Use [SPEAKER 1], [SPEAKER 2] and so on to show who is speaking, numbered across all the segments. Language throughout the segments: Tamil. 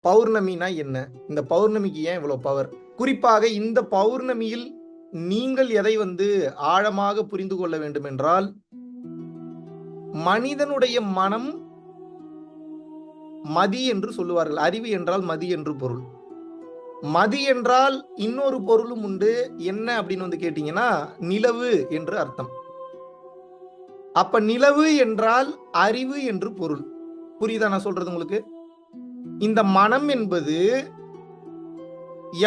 [SPEAKER 1] பௌர்ணமினா என்ன? இந்த பௌர்ணமிக்கு ஏன் இவ்வளவு பவர்? குறிப்பாக இந்த பௌர்ணமியில் நீங்கள் எதை ஆழமாக புரிந்து கொள்ள வேண்டும் என்றால், மனிதனுடைய மனம் மதி என்று சொல்லுவார்கள். அறிவு என்றால் மதி என்று பொருள். மதி என்றால் இன்னொரு பொருளும் உண்டு. என்ன அப்படின்னு கேட்டீங்கன்னா, நிலவு என்று அர்த்தம். அப்ப நிலவு என்றால் அறிவு என்று பொருள். புரியுதா நான் சொல்றது உங்களுக்கு? இந்த மனம் என்பது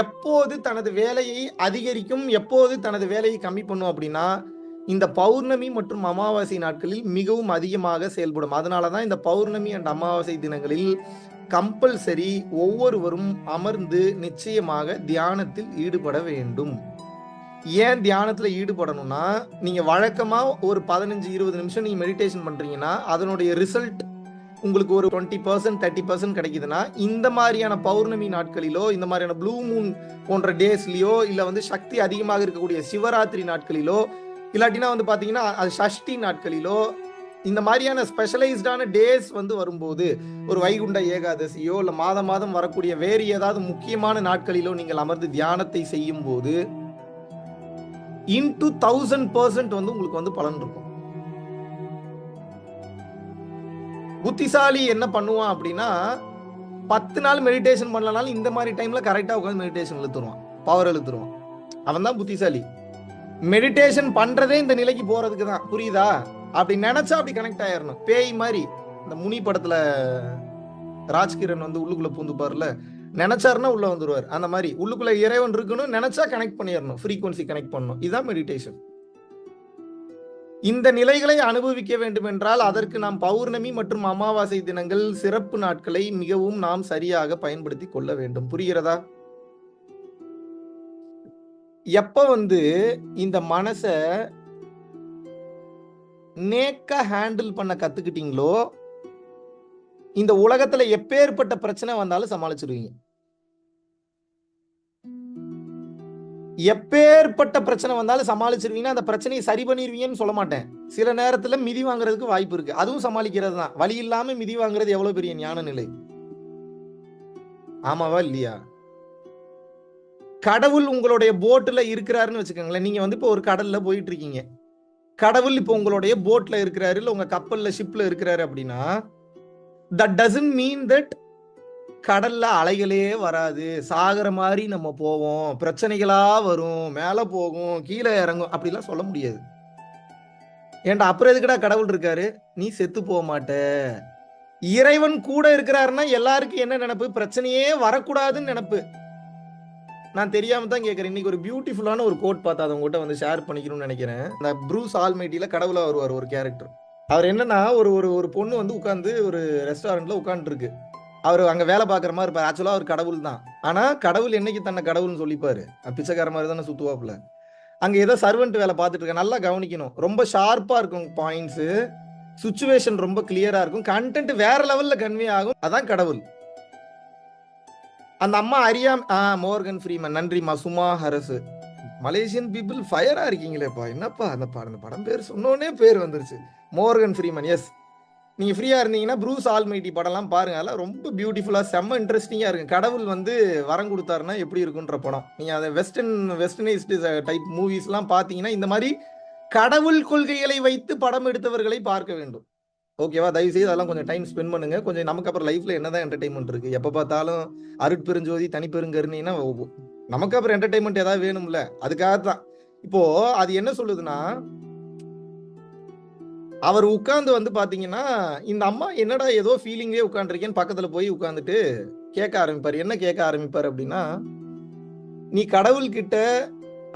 [SPEAKER 1] எப்போது தனது வேலையை அதிகரிக்கும், எப்போது தனது வேலையை கம்மி பண்ணும் அப்படின்னா, இந்த பௌர்ணமி மற்றும் அமாவாசை நாட்களில் மிகவும் அதிகமாக செயல்படும். அதனாலதான் இந்த பௌர்ணமி அண்ட் அமாவாசை தினங்களில் கம்பல்சரி ஒவ்வொருவரும் அமர்ந்து நிச்சயமாக தியானத்தில் ஈடுபட வேண்டும். ஏன் தியானத்துல ஈடுபடணும்னா, நீங்க வழக்கமா ஒரு 15-20 நிமிஷம் நீங்க மெடிடேஷன் பண்றீங்கன்னா அதனுடைய ரிசல்ட் உங்களுக்கு ஒரு 20% 30% கிடைக்குதுன்னா, இந்த மாதிரியான பௌர்ணமி நாட்களிலோ, இந்த மாதிரியான ப்ளூ மூன் போன்ற டேஸ்லயோ, இல்ல சக்தி அதிகமாக இருக்கக்கூடிய சிவராத்திரி நாட்களிலோ, இல்லாட்டினா பாத்தீங்கன்னா அது சஷ்டி நாட்களிலோ, இந்த மாதிரியான ஸ்பெஷலைஸ்டான டேஸ் வரும்போது, ஒரு வைகுண்ட ஏகாதசியோ இல்ல மாதம் வரக்கூடிய வேறு ஏதாவது முக்கியமான நாட்களிலோ நீங்கள் அமர்ந்து தியானத்தை செய்யும் போது into 1000% உங்களுக்கு பலன் இருக்கும். புத்திசாலி என்ன பண்ணுவான் அப்படின்னா, 10 நாள் மெடிடேஷன் பண்ணலனாலும் இந்த மாதிரி டைம்ல கரெக்டா உட்காந்து மெடிடேஷன் இழுத்துருவான், பவர் இழுத்துருவான். அவன் தான் புத்திசாலி. மெடிடேஷன் பண்றதே இந்த நிலைக்கு போறதுக்கு தான். புரியுதா? அப்படி நினைச்சா அப்படி கனெக்ட் ஆயிரணும். பேய் மாதிரி இந்த முனி படத்துல ராஜ்கிரண் உள்ளுக்குள்ள பூந்துப்பாருல, நினைச்சாருன்னா உள்ள வந்துருவார். அந்த மாதிரி உள்ளுக்குள்ள இறைவன் இருக்கணும், நினைச்சா கனெக்ட் பண்ணிடணும், ஃப்ரீக்வன்சி கனெக்ட் பண்ணணும். இதுதான் மெடிடேஷன். இந்த நிலைகளை அனுபவிக்க வேண்டும் என்றால் அதற்கு நாம் பௌர்ணமி மற்றும் அமாவாசை தினங்கள் சிறப்பு நாட்களை மிகவும் நாம் சரியாக பயன்படுத்தி கொள்ள வேண்டும். புரிகிறதா? எப்ப இந்த மனச நேக்கா ஹேண்டில் பண்ண கத்துக்கிட்டீங்களோ, இந்த உலகத்துல எப்பேற்பட்ட பிரச்சனை வந்தாலும் சமாளிச்சிருவீங்க. எப்பேற்பட்ட பிரச்சனை வந்தாலும் சமாளிச்சிருவீங்கன்னா அந்த பிரச்சனையை சரி பண்ணிருவீங்கன்னு சொல்ல மாட்டேன். சில நேரத்துல மிதி வாங்குறதுக்கு வாய்ப்பு இருக்கு. அதுவும் சமாளிக்கிறது தான். வழி இல்லாம மிதி வாங்குறது எவ்வளவு பெரிய ஞான நிலை. ஆமாவா இல்லையா? கடவுள் உங்களுடைய போட்ல இருக்கிறாருன்னு வச்சுக்கோங்களேன். நீங்க இப்போ ஒரு கடல்ல போயிட்டு இருக்கீங்க. கடவுள் இப்போ உங்களுடைய போட்ல இருக்கிறாரு, இல்ல உங்க கப்பல்ல ஷிப்ல இருக்கிறாரு அப்படின்னா, that doesn't mean that கடல்ல அலைகளே வராது, சாகர மாதிரி நம்ம போவோம், பிரச்சனைகளா வரும், மேல போகும், கீழே இறங்கும், அப்படிலாம் சொல்ல முடியாது. ஏன்டா அப்புறம் எதுக்குடா கடவுள் இருக்காரு? நீ செத்து போக மாட்ட. இறைவன் கூட இருக்கிறாருன்னா எல்லாருக்கும் என்ன நினைப்பு? பிரச்சனையே வரக்கூடாதுன்னு நினைப்பு. நான் தெரியாம தான் கேட்கறேன். இன்னைக்கு ஒரு பியூட்டிஃபுல்லான ஒரு கோட் பார்த்தா அதை உங்ககிட்ட ஷேர் பண்ணிக்கணும்னு நினைக்கிறேன். இந்த ப்ரூஸ் ஆல்மைட்டில கடவுளா வருவார் ஒரு கேரக்டர். அவர் என்னன்னா, ஒரு ஒரு பொண்ணு உட்கார்ந்து ஒரு ரெஸ்டாரண்ட்ல உட்கார்ந்து இருக்கு. அவர் அங்க வேலை பார்க்குற மாதிரி இருப்பார். ஆக்சுவலா அவர் கடவுள் தான். ஆனா கடவுள் என்னைக்கு தன்னை கடவுள்னு சொல்லிப்பாரு? பிச்சைக்கார மாதிரி தானே சுத்துவாப்புல. அங்க ஏதோ சர்வெண்ட் வேலை பார்த்துட்டு இருக்க. நல்லா கவனிக்கணும். ரொம்ப ஷார்ப்பா இருக்கும் பாயிண்ட்ஸ், சுச்சுவேஷன் ரொம்ப கிளியரா இருக்கும், கண்டென்ட் வேற லெவல்ல கன்வே ஆகும். அதான் கடவுள். அந்த அம்மா மோர்கன் ஃப்ரீமன். நன்றிமா சுமா ஹரசு. Malaysian people ஃபயரா இருக்கீங்களேப்பா. என்னப்பா அந்த படம் பேர் சொன்னோடனே பேர் வந்துருச்சு. Morgan Freeman. எஸ், நீங்க ஃப்ரீயா இருந்தீங்கன்னா ப்ரூஸ் ஆல்மைட்டி படம்லாம் பாருங்க. அதெல்லாம் ரொம்ப பியூட்டிஃபுல்லா, செம்ம இன்ட்ரெஸ்டிங்கா இருக்கு. கடவுள் வரம் கொடுத்தாருன்னா எப்படி இருக்குன்ற படம். நீங்க அதை வெஸ்டர்னைஸ்டு டைப் மூவிஸ்லாம் பார்த்தீங்கன்னா இந்த மாதிரி கடவுள் கொள்கைகளை வைத்து படம் எடுத்தவர்களை பார்க்க வேண்டும். ஓகேவா? தயவு செய்து அதெல்லாம் கொஞ்சம் டைம் ஸ்பெண்ட் பண்ணுங்க. கொஞ்சம் நமக்கு அப்புறம் லைஃப்ல என்னதான் என்டர்டைன்மெண்ட் இருக்கு? எப்ப பார்த்தாலும் அருட்பெருஞ்சோதி தனிப்பெருங்கருணின்னா நமக்கு அப்புறம் என்டர்டைன்மெண்ட் ஏதாவது வேணும்ல? அதுக்காகத்தான். இப்போ அது என்ன சொல்லுதுன்னா, அவர் உட்கார்ந்து பாத்தீங்கன்னா, இந்த அம்மா என்னடா ஏதோ ஃபீலிங்லேயே உட்காந்துருக்கேன்னு பக்கத்துல போய் உட்கார்ந்துட்டு கேட்க ஆரம்பிப்பார். என்ன கேட்க ஆரம்பிப்பார் அப்படின்னா, நீ கடவுள் கிட்ட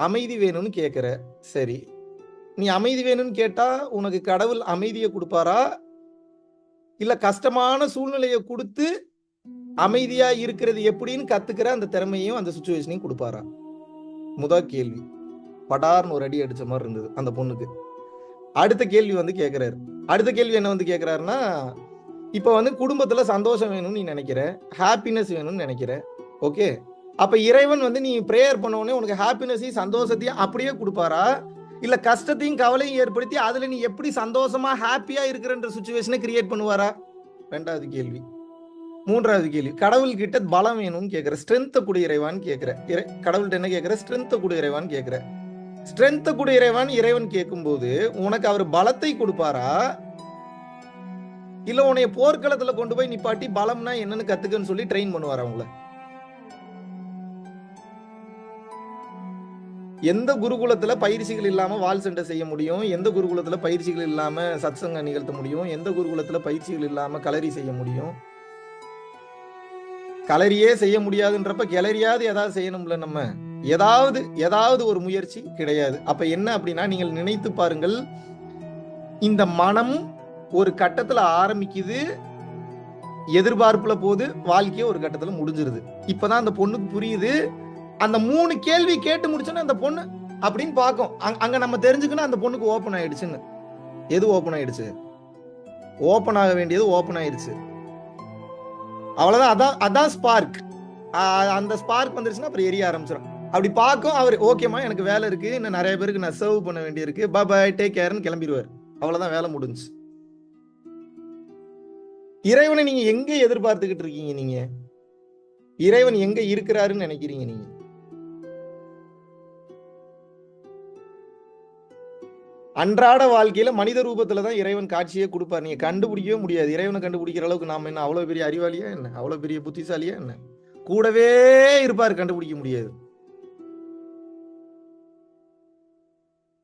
[SPEAKER 1] அமைதி வேணும்னு கேட்கிற. சரி, நீ அமைதி வேணும்னு கேட்டா உனக்கு கடவுள் அமைதியை கொடுப்பாரா, இல்ல கஷ்டமான சூழ்நிலையை கொடுத்து அமைதியா இருக்கிறது எப்படின்னு கத்துக்கிற அந்த திறமையும் அந்த சிச்சுவேஷனையும் கொடுப்பாரா? முதல் கேள்வி. படார்னு ஒரு அடி அடிச்ச மாதிரி இருந்தது அந்த பொண்ணுக்கு. அடுத்த கேள்வி கேட்கிறாரு. அடுத்த கேள்வி என்ன கேட்கிறாருன்னா, இப்ப குடும்பத்துல சந்தோஷம் வேணும்னு நீ நினைக்கிற, ஹாப்பினஸ் வேணும்னு நினைக்கிற. ஓகே, அப்ப இறைவன் நீ பிரேயர் பண்ண உடனே உனக்கு ஹாப்பினஸையும் சந்தோஷத்தையும் அப்படியே கொடுப்பாரா, இல்ல கஷ்டத்தையும் கவலையும் ஏற்படுத்தி அதுல நீ எப்படி சந்தோஷமா ஹாப்பியா இருக்கிறன்ற சிச்சுவேஷனை கிரியேட் பண்ணுவாரா? ரெண்டாவது கேள்வி. மூன்றாவது கேள்வி, கடவுள் கிட்ட பலம் வேணும்னு கேட்கிற, ஸ்ட்ரென்த் கூட இறைவான்னு கேட்கிற. கடவுள்கிட்ட என்ன கேட்கிற? ஸ்ட்ரென்த் கூட இறைவான்னு கேட்கிற. ஸ்ட்ரென்த் கூட இறைவான் இறைவன் கேட்கும்போது உனக்கு அவர் பலத்தை கொடுப்பாரா, இல்ல உன்னைய போர்க்களத்துல கொண்டு போய் நிப்பாட்டி பலம்னா என்னன்னு கத்துக்கன்னு சொல்லி ட்ரெயின் பண்ணுவார் அவங்கள? எந்த குருகுலத்துல பயிற்சிகள் இல்லாம வால் சண்டை செய்ய முடியும்? எந்த குருகுலத்துல பயிற்சிகள் இல்லாம சத்சங்க நிகழ்த்த முடியும்? எந்த குருகுலத்துல பயிற்சிகள் இல்லாம களரி செய்ய முடியும்? களரியே செய்ய முடியாதுன்றப்ப கிளறியாவது ஏதாவது செய்யணும்ல. நம்ம ஏதாவது ஒரு முயற்சி கிடையாது. அப்ப என்ன அப்படின்னா, நீங்கள் நினைத்து பாருங்கள், இந்த மனம் ஒரு கட்டத்துல ஆரம்பிக்குது, எதிர்பார்ப்புல போது, வாழ்க்கையே ஒரு கட்டத்துல முடிஞ்சிருது. இப்பதான் அந்த பொண்ணுக்கு புரியுது. அந்த 3 கேள்வி கேட்டு முடிச்சோன்னா அந்த பொண்ணு அப்படின்னு பார்க்கும். அங்க நம்ம தெரிஞ்சுக்கணும் அந்த பொண்ணுக்கு ஓப்பன் ஆயிடுச்சுன்னு. எது ஓப்பன் ஆயிடுச்சு? ஓப்பன் ஆக வேண்டியது ஓப்பன் ஆயிடுச்சு. அவ்வளவுதான். அதான் ஸ்பார்க். அந்த ஸ்பார்க் வந்துருச்சுன்னா அப்புறம் எரிய ஆரம்பிச்சிடும். அப்படி பார்க்கும் அவர், ஓகேமா எனக்கு வேலை இருக்கு, இன்னும் நிறைய பேருக்கு நான் சர்வ் பண்ண வேண்டியிருக்கு, பாய் டேக் கேர்னு கிளம்பிடுவார். அவ்வளவுதான், வேலை முடிஞ்சு. இறைவனை நீங்க எங்க எதிர்பார்த்துக்கிட்டு இருக்கீங்க? நீங்க இறைவன் எங்க இருக்கிறாருன்னு நினைக்கிறீங்க? நீங்க அன்றாட வாழ்க்கையில மனித ரூபத்துலதான் இறைவன் காட்சியே கொடுப்பார். நீங்க கண்டுபிடிக்கவே முடியாது. இறைவனை கண்டுபிடிக்கிற அளவுக்கு நாம என்ன அவ்வளவு பெரிய அறிவாளியா என்ன? அவ்வளவு பெரிய புத்திசாலியா என்ன? கூடவே இருப்பார், கண்டுபிடிக்க முடியாது.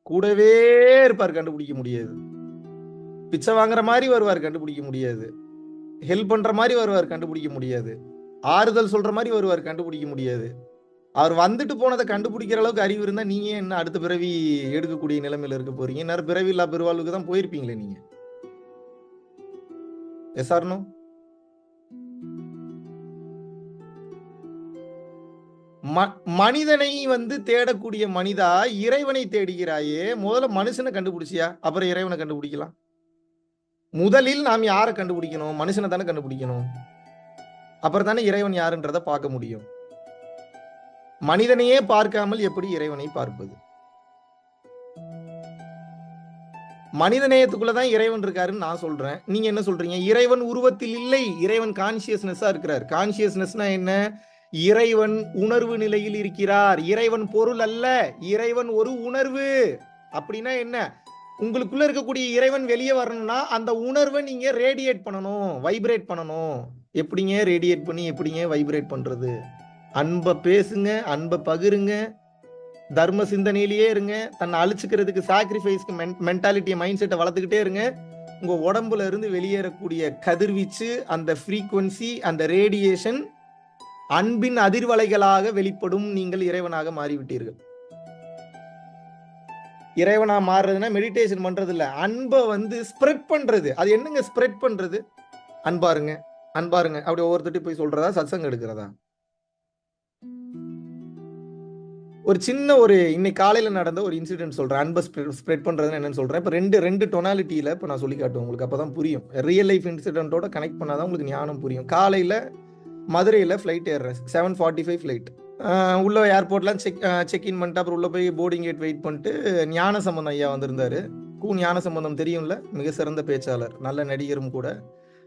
[SPEAKER 1] கூடவே இருப்பார், கண்டுபிடிக்க முடியாது. பிச்சை வாங்குற மாதிரி வருவார், கண்டுபிடிக்க முடியாது. ஹெல்ப் பண்ற மாதிரி வருவார், கண்டுபிடிக்க முடியாது. ஆறுதல் சொல்ற மாதிரி வருவார், கண்டுபிடிக்க முடியாது. அவர் வந்துட்டு போனதை கண்டுபிடிக்கிற அளவுக்கு அறிவு இருந்தா நீங்க என்ன அடுத்த பிறவி எடுக்கக்கூடிய நிலைமையில இருக்க போறீங்க? நேரம் பிறவி இல்லா பெருவாழ்வுக்கு தான் போயிருப்பீங்களே நீங்க. Yes or no? மனிதனை தேடக்கூடிய மனிதா, இறைவனை தேடுகிறாயே. முதல்ல மனுஷனை கண்டுபிடிச்சியா, அப்புறம் இறைவனை கண்டுபிடிக்கலாம். முதலில் நாம் யாரை கண்டுபிடிக்கணும்? மனுஷனை தானே கண்டுபிடிக்கணும். அப்புறம் தானே இறைவன் யாருன்றத பார்க்க முடியும். மனிதனையே பார்க்காமல் எப்படி இறைவனை பார்ப்பது? மனித நேயத்துக்குள்ளதான் இறைவன் இருக்காருன்னு நான் சொல்றேன். நீங்க என்ன சொல்றீங்க? இறைவன் உருவத்தில் இல்லை, இறைவன் கான்சியஸ்னஸா இருக்கிறார். கான்சியஸ்னஸ்னா என்ன? இறைவன் உணர்வு நிலையில் இருக்கிறார். இறைவன் பொருள் அல்ல, இறைவன் ஒரு உணர்வு. அப்படின்னா என்ன? உங்களுக்குள்ள இருக்கக்கூடிய இறைவன் வெளியே வரணும்னா அந்த உணர்வை நீங்க ரேடியேட் பண்ணணும், வைப்ரேட் பண்ணணும். எப்படிங்க ரேடியேட் பண்ணி எப்படிங்க வைப்ரேட் பண்றது? அன்பை பேசுங்க, அன்பை பகிருங்க, தர்ம சிந்தனையிலேயே இருங்க, தன்னை அழிச்சுக்கிறதுக்கு சாக்ரிஃபைஸ்க்கு மென்டாலிட்டியை மைண்ட் செட்டை வளர்த்துக்கிட்டே இருங்க. உங்க உடம்புல இருந்து வெளியேறக்கூடிய கதிர்வீச்சு, அந்த ஃப்ரீக்வன்சி, அந்த ரேடியேஷன் அன்பின் அதிர்வலைகளாக வெளிப்படும். நீங்கள் இறைவனாக மாறிவிட்டீர்கள். இறைவனா மாறுறதுன்னா மெடிடேஷன் பண்றது இல்ல, அன்பை ஸ்ப்ரெட் பண்றது. அது என்னங்க ஸ்ப்ரெட் பண்றது? அன்பாருங்க, அன்பாருங்க அப்படி ஒவ்வொருத்தட்டி போய் சொல்றதா, சத்சங்கம் எடுக்கிறதா? ஒரு சின்ன இன்னைக்கு காலையில நடந்த ஒரு இன்சிடென்ட் சொல்றேன். அன்பை ஸ்ப்ரெட் பண்றதுன்னு என்னன்னு சொல்றேன். இப்ப ரெண்டு டொனாலிட்டியில இப்ப நான் சொல்லி காட்டுவேன் உங்களுக்கு, அப்பதான் புரியும். ரியல் லைஃப் இன்சிடென்ட்டோட கனெக்ட் பண்ணாதான் உங்களுக்கு ஞானம் புரியும். காலையில மதுரையில ஃபிளைட் ஏறுறேன், 7:45 ஃபிளைட். உள்ள ஏர்போர்ட்லாம் செக்இன் பண்ணிட்டு அப்புறம் உள்ள போய் போர்டிங் கேட் வெயிட் பண்ணிட்டு ஞான சம்பந்தம் ஐயா வந்திருந்தாரு. ஞான சம்பந்தம் தெரியும்ல, மிக சிறந்த பேச்சாளர், நல்ல நடிகரும் கூட.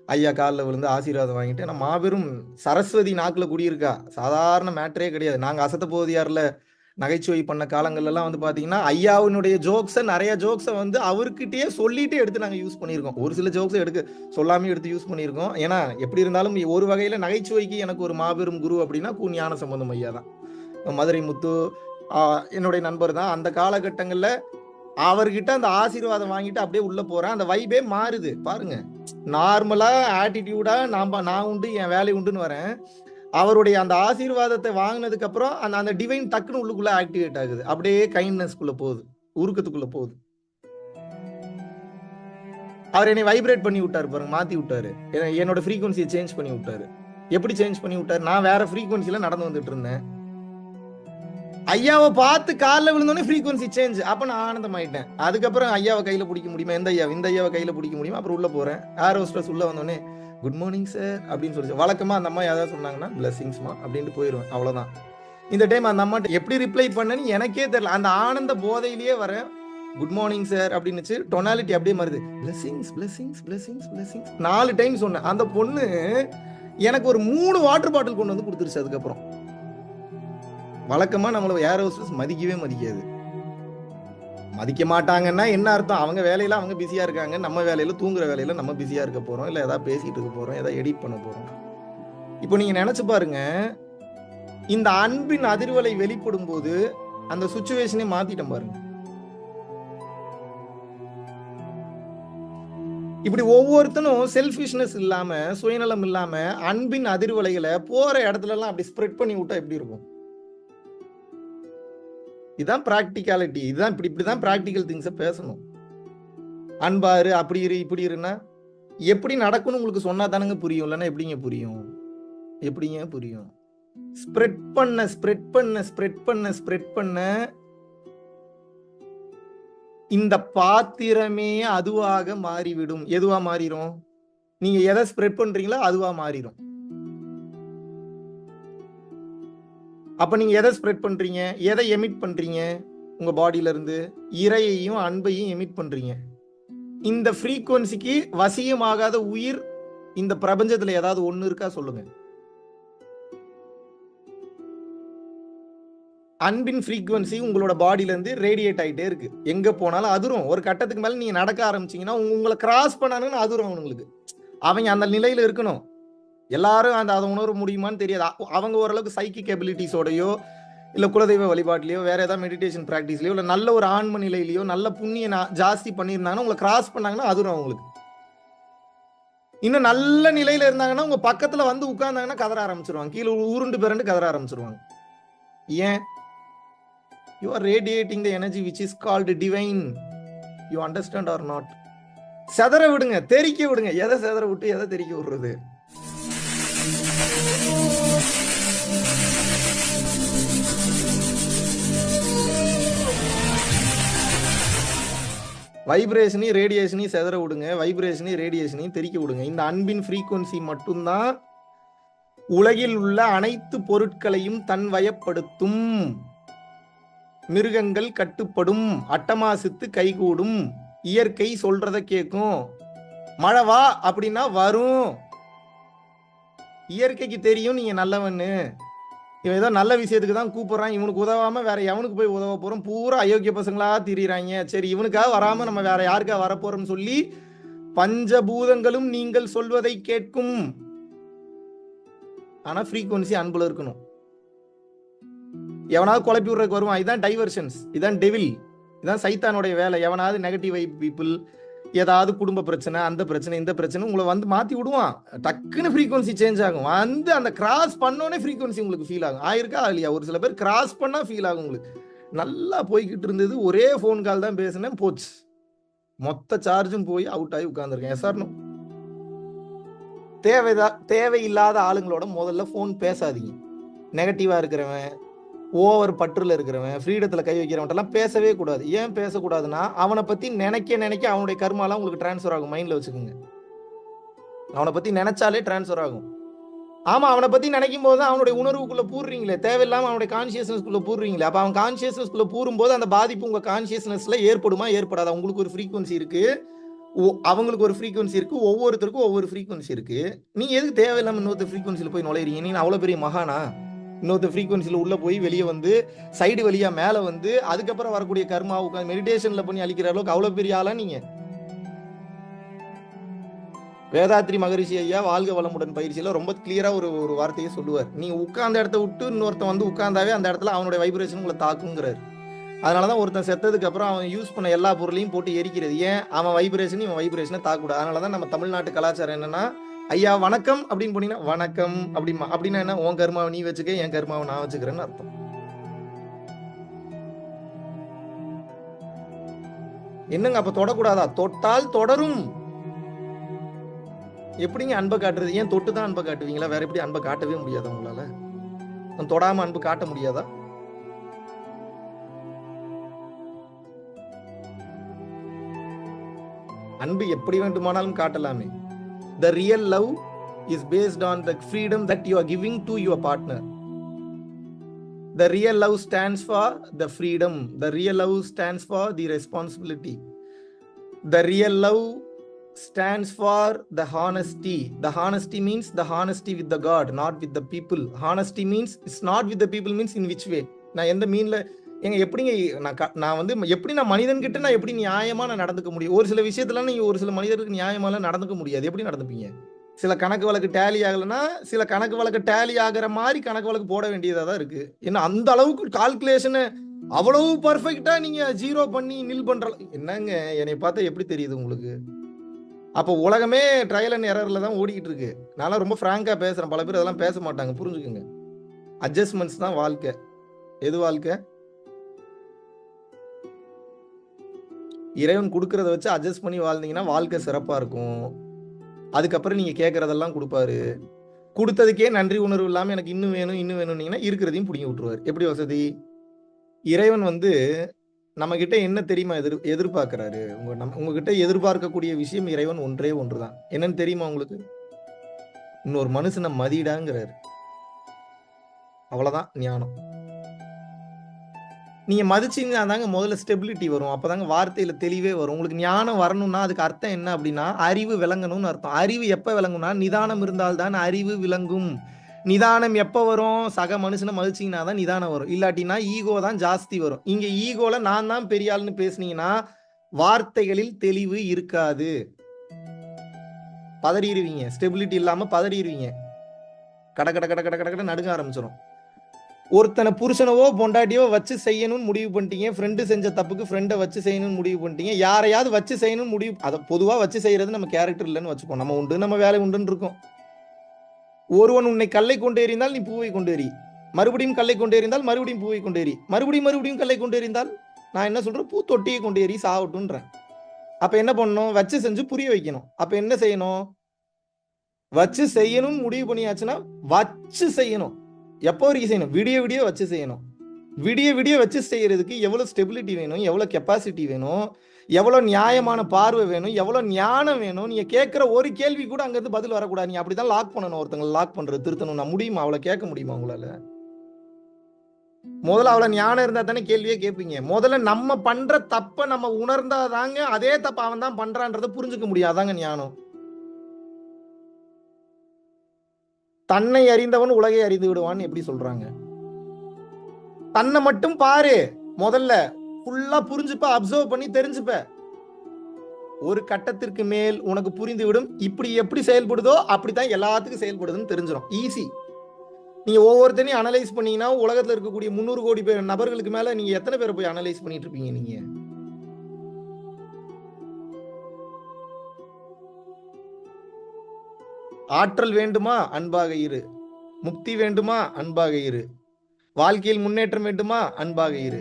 [SPEAKER 1] ஐயா காலில் விழுந்து ஆசீர்வாதம் வாங்கிட்டு, நம்ம மாபெரும் சரஸ்வதி நாக்குல குடியிருக்கா, சாதாரண மேட்டரே கிடையாது. நாங்க அசத்த போதியார்ல நகைச்சுவை பண்ண காலங்கள்லாம் பாத்தீங்கன்னா ஐயாவினுடைய ஜோக்ஸை, நிறைய ஜோக்ஸை அவர்கிட்டயே சொல்லிட்டு எடுத்து நாங்க யூஸ் பண்ணியிருக்கோம். ஒரு சில ஜோக்ஸை சொல்லாமே எடுத்து யூஸ் பண்ணியிருக்கோம். ஏன்னா எப்படி இருந்தாலும் ஒரு வகையில நகைச்சுவைக்கு எனக்கு ஒரு மாபெரும் குரு அப்படின்னா ஞான சம்பந்தம் ஐயா தான். மதுரை முத்து என்னுடைய நண்பர் தான். அந்த காலகட்டங்கள்ல அவர்கிட்ட அந்த ஆசீர்வாதம் வாங்கிட்டு அப்படியே உள்ள போறேன். அந்த வைபே மாறுது பாருங்க. நார்மலா ஆட்டிடியூடா நான் உண்டு என் வேலை உண்டுன்னு வரேன். அவருடைய அந்த ஆசீர்வாதத்தை வாங்கினதுக்கு அப்புறம் அந்த டிவைன் டக்குன்னு உள்ளுக்குள்ள ஆக்டிவேட் ஆகுது. அப்படியே கைண்ட்னஸ்க்குள்ள போகுது, உருக்கத்துக்குள்ள போகுது. அவர் என்னை வைப்ரேட் பண்ணி விட்டாரு பாருங்க, மாத்தி விட்டாரு. என்னோட ஃப்ரீக்வன்சியை சேஞ்ச் பண்ணி விட்டாரு. எப்படி சேஞ்ச் பண்ணி விட்டாரு? நான் வேற ஃப்ரீக்வன்சில நடந்து வந்துட்டு இருந்தேன். ஐயாவை பார்த்து காலில் விழுந்தோடனே ஃப்ரீக்வன்சி சேஞ்ச். அப்ப நான் ஆனந்தம் ஆயிட்டேன். அதுக்கப்புறம் ஐயாவை கையில பிடிக்க முடியுமா? இந்த ஐயாவை கையில பிடிக்க முடியுமா? அப்புறம் உள்ள போறேன். ஏர் ஹோஸ்டஸ் உள்ள வந்தோடனே குட் மார்னிங் சார் அப்படின்னு சொல்லி வழக்கமா அந்த அம்மா யாராவது சொன்னாங்கன்னா பிளஸிங்ஸ்மா அப்படின்ட்டு போயிடுவேன். அவ்வளவுதான். இந்த டைம் அந்த அம்மாட்ட எப்படி ரிப்ளை பண்ணேன்னு எனக்கே தெரியல. அந்த ஆனந்த போதையிலேயே வரேன். குட் மார்னிங் சார் அப்படின்னுச்சு. டொனாலிட்டி அப்படியே மாறுது. Blessings blessings blessings blessings 4 time சொன்னேன். அந்த பொண்ணு எனக்கு ஒரு 3 வாட்டர் பாட்டில் கொண்டு வந்து கொடுத்துருச்சு. அதுக்கப்புறம் வழக்கமா நம்மள ஏர் ஹோஸ்டஸ் மதிக்கவே மதிக்காது. மதிக்க மாட்டாங்கன்னா என்ன அர்த்தம்? அவங்க வேலையில அவங்க பிஸியா இருக்காங்க, நம்ம வேலையில தூங்குற வேலையில நம்ம பிஸியா இருக்க போறோம், இல்ல ஏதாவது பேசிட்டு இருக்க போறோம், ஏதாவது எடிட் பண்ண போறோம். இப்போ நீங்க நினைச்சு பாருங்க, இந்த அன்பின் அதிர்வலை வெளிப்படும் போது அந்த சுச்சுவேஷனே மாத்திட்டோம் பாருங்க. இப்படி ஒவ்வொருத்தனும் செல்ஃபிஷ்னஸ் இல்லாம, சுயநலம் இல்லாம அன்பின் அதிர்வலைகளை போற இடத்துல எல்லாம் அப்படி ஸ்ப்ரெட் பண்ணி விட்டா எப்படி இருக்கும்? இதுதான் பிராக்டிகாலிட்டி. இதுதான் இப்படிதான் பிராக்டிக்கல் திங்ஸை பேசணும். அன்பாரு, அப்படி இரு, இப்படி இருன்னா எப்படி நடக்கும்னு உங்களுக்கு சொன்னா தானங்க புரியும். இல்லைன்னா எப்படிங்க புரியும்? எப்படிங்க புரியும்? ஸ்ப்ரெட் பண்ண ஸ்ப்ரெட் பண்ண ஸ்ப்ரெட் பண்ண ஸ்ப்ரெட் பண்ண இந்த பாத்திரமே அதுவாக மாறிவிடும். எதுவா மாறிடும்? நீங்க எதை ஸ்ப்ரெட் பண்றீங்களோ அதுவா மாறிடும். அப்ப நீங்க எதை ஸ்ப்ரெட் பண்றீங்க? எதை எமிட் பண்றீங்க? உங்க பாடியில இருந்து இறையையும் அன்பையும் எமிட் பண்றீங்க. இந்த ஃப்ரீக்வன்சிக்கு வசியமாகாத உயிர் இந்த பிரபஞ்சத்துல ஏதாவது ஒண்ணு இருக்கா சொல்லுங்க. அன்பின் ஃப்ரீக்வன்சி உங்களோட பாடியில இருந்து ரேடியேட் ஆயிட்டே இருக்கு. எங்க போனாலும் அதிரும். ஒரு கட்டத்துக்கு மேல நீங்க நடக்க ஆரம்பிச்சீங்கன்னா உங்களை கிராஸ் பண்ணானுன்னு அதிரும். அவங்களுக்கு அவங்க அந்த நிலையில இருக்கணும். எல்லாரும் அதை உணர முடியுமான்னு தெரியாது. அவங்க ஓரளவுக்கு சைக்கிக் எபிலிட்டிஸோடையோ இல்ல குலதெய்வ வழிபாட்டிலையோ வேற ஏதாவது மெடிடேஷன் பிராக்டிஸ்லயோ இல்ல நல்ல ஒரு ஆன்ம நிலையிலயோ நல்ல புண்ணிய ஜாஸ்தி பண்ணியிருந்தாங்கன்னா உங்களை கிராஸ் பண்ணாங்கன்னா அதிரும் அவங்களுக்கு. இன்னும் நல்ல நிலையில இருந்தாங்கன்னா உங்க பக்கத்துல வந்து உட்கார்ந்தாங்கன்னா கதற ஆரம்பிச்சிருவாங்க. கீழே உருண்டு பிறண்டு கதற ஆரம்பிச்சிருவாங்க. ஏன்? You are radiating the energy which is called divine. You understand or not? செதற விடுங்க, தெரிக்க விடுங்க. எதை செதற விட்டு எதை தெரிக்க விடுறது? வைப்ரேஷனையும் ரேடியேஷனையும் செதற விடுங்க, வைப்ரேஷனையும் ரேடியேஷனையும் தெரிக்க விடுங்க. இந்த அன்பின் ஃப்ரீக்வன்சி மட்டும்தான் உலகில் உள்ள அனைத்து பொருட்களையும் தன்வயப்படுத்தும். மிருகங்கள் கட்டுப்படும், அட்டமாசித்து கைகூடும், இயற்கை சொல்றத கேட்கும். மழை வா அப்படின்னா வரும். இயற்கைக்கு தெரியும் நீங்க நல்லவன்னு. இவன் ஏதோ நல்ல விஷயத்துக்கு தான் கூப்பிடுறான், இவனுக்கு உதவாம வேற எவனுக்கு போய் உதவ போறோம்? பூரா அயோக்கிய பசங்களா திரியிறாங்க. சரி, இவனுக்காக வராம நம்ம வேற யாருக்காக வரப்போறோம்னு சொல்லி பஞ்சபூதங்களும் நீங்கள் சொல்வதை கேட்கும். ஆனா ஃப்ரீக்வன்சி அன்புல இருக்கணும். எவனாவது குழப்பி விடுறதுக்கு வருவான். இதான் டைவர்ஷன்ஸ், இதான் டெவில், இதான் சைத்தானுடைய வேலை. எவனாவது நெகட்டிவ் வைப் பீப்புள், ஏதாவது குடும்ப பிரச்சனை, அந்த பிரச்சனை, இந்த பிரச்சனை உங்களை வந்து மாத்தி விடுவான். டக்குன்னு ஃப்ரீக்வன்சி சேஞ்ச் ஆகும். வந்து அந்த கிராஸ் பண்ணோன்னே ஃப்ரீக்வன்சி உங்களுக்கு ஃபீல் ஆகும். ஆயிருக்கா இல்லையா? ஒரு சில பேர் கிராஸ் பண்ணா ஃபீல் ஆகும். உங்களுக்கு நல்லா போய்கிட்டு இருந்தது, ஒரே ஃபோன் கால் தான் பேசினேன், போச்சு, மொத்த சார்ஜும் போய் அவுட் ஆகி உட்கார்ந்துருக்கேன். எஸ்ஆர்னோ? தேவையில்லாத ஆளுங்களோட முதல்ல ஃபோன் பேசாதீங்க. நெகட்டிவா இருக்கிறவன், ஓவர் பற்றுல இருக்கிறவன், ஃப்ரீடத்துல கை வைக்கிறவன்ட்டெல்லாம் பேசவே கூடாது. ஏன் பேசக்கூடாதுன்னா அவனை பத்தி நினைக்க நினைக்க அவனுடைய கர்மாலாம் உங்களுக்கு டிரான்ஸ்ஃபர் ஆகும். மைண்ட்ல வச்சுக்கோங்க. அவனை பத்தி நினைச்சாலே டிரான்ஸ்ஃபர் ஆகும். ஆமா, அவனை பத்தி நினைக்கும் போது அவனுடைய உணர்வுக்குள்ள பூர்றீங்களே, தேவையில்லாம அவனுடைய கான்சியஸ்னஸ்குள்ள பூர்றீங்களே. அப்ப அவன் கான்சியஸ்னஸ்குள்ள பூரும்போது அந்த பாதிப்பு உங்க கான்சியஸ்னஸ்ல ஏற்படுமா ஏற்படாதா? உங்களுக்கு ஒரு ஃப்ரீக்வன்சி இருக்கு, அவங்களுக்கு ஒரு ஃப்ரீக்வன்சி இருக்கு, ஒவ்வொருத்தருக்கும் ஒவ்வொரு ஃப்ரீக்வன்சி இருக்கு. நீங்க எதுக்கு தேவையில்லாம இன்னொரு ஃப்ரீக்வன்சில போய் நுழையிறீங்க? நீ அவ்வளவு பெரிய மகானா? இன்னொரு ஃப்ரீக்வன்சில உள்ள போய் வெளியே வந்து சைடு வழியா மேல வந்து அதுக்கப்புறம் வரக்கூடிய கர்மா உட்காந்து மெடிடேஷன்ல பண்ணி அழிக்கிற அளவுக்கு அவ்வளவு பெரிய ஆளா நீங்க? வேதாத்ரி மகரிஷி ஐயா வாழ்க வளமுடன் பயிற்சியில ரொம்ப கிளியரா ஒரு வார்த்தையை சொல்லுவார். நீங்க உட்கார்ந்த இடத்த விட்டு இன்னொருத்தன் வந்து உட்கார்ந்தாவே அந்த இடத்துல அவனுடைய வைப்ரேஷன் உங்களை தாக்குங்கிறாரு. அதனாலதான் ஒருத்தன் செத்ததுக்கு அப்புறம் அவன் யூஸ் பண்ண எல்லா பொருளையும் போட்டு எரிக்கிறது. ஏன்? அவன் வைப்ரேஷன் இவன் வைப்ரேஷனை தாக்கூடாது. அதனாலதான் நம்ம தமிழ்நாட்டு கலாச்சாரம் என்னன்னா, ஐயா வணக்கம் அப்படின்னு போனீங்கன்னா வணக்கம் அப்படின்னா என்ன? உன் கர்மாவை நீ வச்சுக்க, என் கர்மாவை நான் வச்சுக்கிறேன்னு அர்த்தம். என்னங்க அப்ப தொடக்கூடாதா? தொட்டால் தொடரும். எப்படிங்க அன்பை காட்டுறது? ஏன் தொட்டு தான் அன்பை காட்டுவீங்களா? வேற எப்படி அன்பை காட்டவே முடியாதா உங்களால? தொடாம அன்பு காட்ட முடியாதா? அன்பு எப்படி வேண்டுமானாலும் காட்டலாமே. The real love is based on the freedom that you are giving to your partner. The real love stands for the freedom. The real love stands for the responsibility. The real love stands for the honesty. The honesty means the honesty with the God, not with the people. Honesty means it's not with the people means in which way? நான் எந்த மீன்ல ஏங்க எப்படிங்க நான் வந்து எப்படி நான் மனிதன் கிட்ட நான் எப்படி நியாயமா நான் நடந்துக்க முடியும்? ஒரு சில விஷயத்துல நீங்க ஒரு சில மனிதருக்கு நியாயமாலாம் நடந்துக்க முடியாது. எப்படி நடந்துப்பீங்க? சில கணக்கு வழக்கு டேலி ஆகலைன்னா சில கணக்கு வழக்கு டேலி ஆகிற மாதிரி கணக்கு வழக்கு போட வேண்டியதா தான் இருக்கு. ஏன்னா அந்த அளவுக்கு கால்குலேஷனை அவ்வளவு பர்ஃபெக்டா நீங்க ஜீரோ பண்ணி நில் பண்ற என்னங்க என்னை பார்த்தா எப்படி தெரியுது உங்களுக்கு? அப்போ உலகமே ட்ரையல் அண்ட் எரர்ல தான் ஓடிக்கிட்டு இருக்கு. நான் ரொம்ப ஃப்ராங்கா பேசுறேன், பல பேர் அதெல்லாம் பேச மாட்டாங்க, புரிஞ்சுக்குங்க. அட்ஜஸ்ட்மெண்ட்ஸ் தான் வாழ்க்கை. எது வாழ்க்கை? இறைவன் கொடுக்கறத வச்சு அட்ஜஸ்ட் பண்ணி வாழ்ந்தீங்கன்னா வாழ்க்கை சிறப்பா இருக்கும். அதுக்கப்புறம் நீங்க கேட்கறதெல்லாம் கொடுப்பாரு. கொடுத்ததுக்கே நன்றி உணர்வு இல்லாம எனக்கு இன்னும் வேணும் இன்னும் வேணும்னீங்கன்னா இருக்கிறதையும் பிடிங்கி விட்டுருவாரு. எப்படி வசதி? இறைவன் வந்து நம்ம கிட்ட என்ன தெரியுமா எதிர்பார்க்கிறாரு? உங்ககிட்ட எதிர்பார்க்கக்கூடிய விஷயம் இறைவன் ஒன்றே ஒன்றுதான். என்னன்னு தெரியுமா உங்களுக்கு? இன்னொரு மனுஷனை மதிடாங்கிறாரு. அவ்வளவுதான் ஞானம். நீங்க மதிச்சீங்கன்னா தாங்க முதல்ல ஸ்டெபிலிட்டி வரும். அப்பதாங்க வார்த்தையில தெளிவே வரும். உங்களுக்கு ஞானம் வரணும்னா அதுக்கு அர்த்தம் என்ன அப்படின்னா அறிவு விளங்கணும்னு அர்த்தம். அறிவு எப்ப விளங்கும்னா நிதானம் இருந்தால்தான் அறிவு விளங்கும். நிதானம் எப்ப வரும்? சக மனுஷனை மதிச்சீங்கன்னா தான் நிதானம் வரும். இல்லாட்டினா ஈகோ தான் ஜாஸ்தி வரும். இங்க ஈகோல நான் தான் பெரிய ஆள்னு பேசுனீங்கன்னா வார்த்தைகளில் தெளிவு இருக்காது. பதறிடுவீங்க. ஸ்டெபிலிட்டி இல்லாம பதறிடுவீங்க. கட கட கட கட கட கட நடுங்க ஆரம்பிச்சிடும். ஒருத்தனை புருஷனவோ பொண்டாட்டியோ வச்சு செய்யணும்னு முடிவு பண்ணிட்டீங்க. ஃப்ரெண்டு செஞ்ச தப்புக்கு ஃப்ரெண்டை வச்சு செய்யணும்னு முடிவு பண்ணிட்டீங்க. யாரையாவது வச்சு செய்யணும்னு முடிவு, அதை பொதுவாக வச்சு செய்யறது நம்ம கேரக்டர் இல்லைன்னு வச்சுப்போம். நம்ம உண்டு, நம்ம வேலை உண்டுன்னு இருக்கும். ஒருவன் உன்னை கல்லை கொண்டு எறிந்தால் நீ பூவை கொண்டு எறி, மறுபடியும் கல்லை கொண்டு எறிந்தால் மறுபடியும் பூவை கொண்டு எறி, மறுபடியும் கல்லை கொண்டு எறிந்தால் நான் என்ன சொல்றேன்? பூ தொட்டியை கொண்டு எறி சாவட்டுன்றேன். அப்ப என்ன பண்ணணும்? வச்சு செஞ்சு புரிய வைக்கணும். அப்ப என்ன செய்யணும்? வச்சு செய்யணும்னு முடிவு பண்ணியாச்சுன்னா வச்சு செய்யணும். எப்போ வரைக்கும் செய்யணும்? விடிய விடிய வச்சு செய்யணும். விடிய விடிய வச்சு செய்யறதுக்கு எவ்வளவு ஸ்டெபிலிட்டி வேணும், எவ்வளவு கெப்பாசிட்டி வேணும், எவ்வளவு நியாயமான பார்வை வேணும், எவ்வளவு ஞானம் வேணும். நீங்க கேட்கிற ஒரு கேள்வி கூட அங்கிருந்து பதில் வரக்கூடாது. நீங்க அப்படிதான் லாக் பண்ணணும். ஒருத்தங்களை லாக் பண்றது, திருத்தணும். நான் முடியுமா? அவளை கேட்க முடியுமா உங்களால? முதல்ல அவளை ஞானம் இருந்தா தானே கேள்வியே கேட்பீங்க. முதல்ல நம்ம பண்ற தப்ப நம்ம உணர்ந்தாதாங்க அதே தப்ப அவன் தான் பண்றான்றதை புரிஞ்சுக்க முடியும். அதாங்க ஞானம். தன்னை அறிந்தவன் உலகை அறிந்து விடுவான்னு எப்படி சொல்றாங்க? தன்னை மட்டும் பாரு. முதல்ல ஃபுல்லா புரிஞ்சுப்ப, அப்சர்வ் பண்ணி தெரிஞ்சுப்ப. ஒரு கட்டத்திற்கு மேல் உனக்கு புரிந்துவிடும். இப்படி எப்படி செயல்படுதோ அப்படித்தான் எல்லாத்துக்கும் செயல்படுதுன்னு தெரிஞ்சிடும். ஈஸி. நீங்க ஒவ்வொருத்தனையும் அனலைஸ் பண்ணீங்கன்னா உலகத்துல இருக்கக்கூடிய 300 கோடி பேர் நபர்களுக்கு மேல நீங்க எத்தனை பேரை போய் அனலைஸ் பண்ணிட்டு இருப்பீங்க? நீங்க ஆற்றல் வேண்டுமா? அன்பாக இரு. முக்தி வேண்டுமா? அன்பாக இரு. வாழ்க்கையில் முன்னேற்றம் வேண்டுமா? அன்பாக இரு.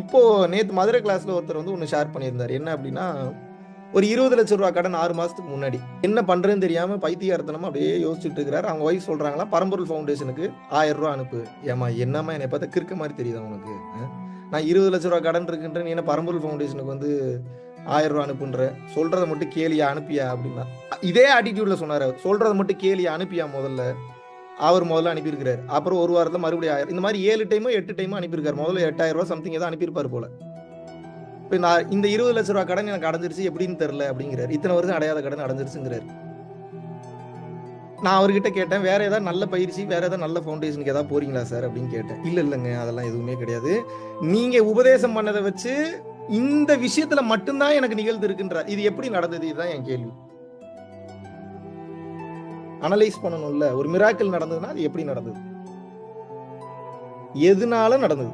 [SPEAKER 1] இப்போ நேத்து மதுரை கிளாஸ்ல ஒருத்தர் வந்து ஒன்னு ஷேர் பண்ணியிருந்தார். என்ன அப்படின்னா, ஒரு 20 லட்சம் ரூபாய் கடன் 6 மாசத்துக்கு முன்னாடி என்ன பண்றேன்னு தெரியாம பைத்தியார்த்தனமா அப்படியே யோசிச்சுட்டு இருக்கிறாரு. அவங்க ஒய்ஃப் சொல்றாங்களா, பரம்பொருள் ஃபவுண்டேஷனுக்கு 1000 ரூபாய் அனுப்பு. ஏமா என்னமா என்னை பார்த்தா கிறுக்க மாதிரி தெரியுதா உனக்கு? நான் 20 லட்சம் ரூபாய் கடன் இருக்குன்ற நீ என்ன பரம்பொருள் ஃபவுண்டேஷனுக்கு வந்து 1000 ரூபாய் அனுப்புன்ற? சொல்றதை மட்டும் கேளியா அனுப்பியா அப்படின்னா இதே ஆட்டிடியூட்ல சொன்னாரு. சொல்றதை மட்டும் கேளியா அனுப்பியா முதல்ல. அவர் முதல்ல அனுப்பியிருக்கிறாரு. அப்புறம் ஒரு வாரத்தில் மறுபடியும் 1000. இந்த மாதிரி 7 டைமோ 8 டைமோ அனுப்பியிருக்காரு. முதல்ல 8000 ரூபாய் சம்திங் ஏதோ அனுப்பியிருப்பாரு போல. இப்போ நான் இந்த 20 லட்ச ரூபாய் கடன் எனக்கு அடைஞ்சிருச்சு எப்படின்னு தெரியல அப்படிங்கிறாரு. இத்தனை வருஷம் அடையாத கடன் அடைஞ்சிருச்சுங்கிறாரு. நான் அவர்கிட்ட கேட்டேன், வேற ஏதாவது நல்ல பயிற்சி, வேற ஏதாவது நல்ல ஃபவுண்டேஷனுக்கு ஏதாவது போறீங்களா சார் அப்படின்னு கேட்டேன். இல்லைங்க அதெல்லாம் எதுவுமே கிடையாது. நீங்க உபதேசம் பண்ணதை வச்சு இந்த விஷயத்துல மட்டும்தான் எனக்கு நிகழ்ந்து இருக்குன்றார். இது எப்படி நடந்தது? இதுதான் என் கேள்வி. அனலைஸ் பண்ணணும்ல. ஒரு மிராக்கிள் நடந்ததுன்னா அது எப்படி நடந்தது? எதனால நடந்தது?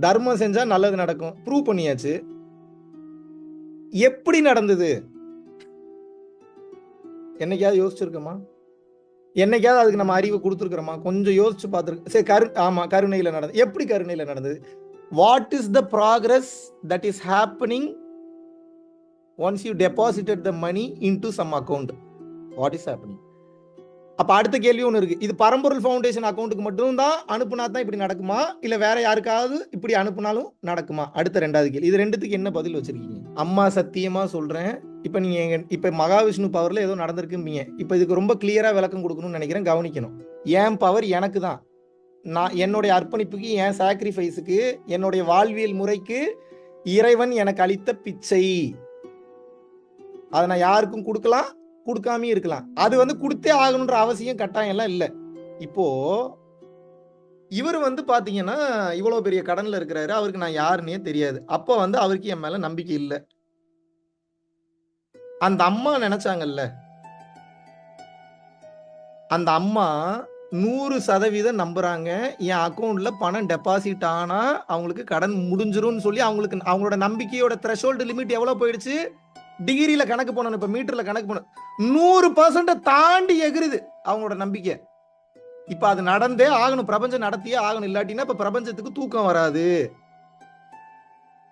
[SPEAKER 1] தர்மம் செஞ்சா நல்லது நடக்கும், ப்ரூவ் பண்ணியாச்சு. எப்படி நடந்தது? என்னைக்காவது யோசிச்சிருக்கோமா? என்னைக்காவது அதுக்கு நம்ம அறிவு கொடுத்துருக்கிறோமா? கொஞ்சம் யோசிச்சு பார்த்துருக்கு. சரி, ஆமா, கருணையில நடந்தது. எப்படி கருணையில நடந்தது? What is the progress that is happening once you deposited the money into some account? What is happening? அப்ப அடுத்த கேள்வி ஒன்று இருக்கு. இது பரம்பொருள் ஃபவுண்டேஷன் அக்கௌண்ட்டுக்கு மட்டும்தான் அனுப்புனா தான் இப்படி நடக்குமா, இல்ல வேற யாருக்காவது இப்படி அனுப்புனாலும் நடக்குமா? அடுத்த 2வது கேள்வி. இது ரெண்டுத்துக்கு என்ன பதில் வச்சிருக்கீங்க? அம்மா சத்தியமா சொல்றேன், இப்ப நீங்க இப்ப மகாவிஷ்ணு பவர்ல ஏதோ நடந்திருக்கும்பீங்க. இப்ப இதுக்கு ரொம்ப கிளியரா விளக்கம் கொடுக்கணும்னு நினைக்கிறேன். கவனிக்கணும். என் பவர் எனக்கு தான். நான் என்னுடைய அர்ப்பணிப்புக்கு, என் சாக்ரிஃபைஸுக்கு, என்னுடைய வாழ்வியல் முறைக்கு இறைவன் எனக்கு அளித்த பிச்சை, அதை நான் யாருக்கும் கொடுக்கலாம், கொடுக்காம இருக்கலாம். அது வந்து கொடுத்தே ஆகணுன்ற அவசியம் கட்டாயம் எல்லாம் இல்லை. இப்போ இவர் வந்து பாத்தீங்கன்னா இவ்வளவு பெரிய கடன்ல இருக்கிறாரு, அவருக்கு நான் யாருன்னே தெரியாது. அப்போ வந்து அவருக்கு என் மேல நம்பிக்கை இல்லை. அந்த அம்மா நினைச்சாங்கல்ல, அந்த அம்மா 100% நம்புறாங்க என் அக்கௌண்ட்ல பணம் டெபாசிட் ஆனா அவங்களுக்கு கடன் முடிஞ்சிரும்னு சொல்லி. அவங்களுக்கு அவங்களோட நம்பிக்கையோட த்ரெஷோல்டு லிமிட் எவ்வளவு போயிடுச்சு, டிகிரியில கணக்கு பண்ணணும், இப்ப மீட்டர்ல கணக்கு பண்ணணும், 100% தாண்டி எகிருது அவங்களோட நம்பிக்கை. இப்ப அது நடந்தே ஆகணும், பிரபஞ்சம் நடத்தியே ஆகணும், இல்லாட்டினா இப்ப பிரபஞ்சத்துக்கு தூக்கம் வராது.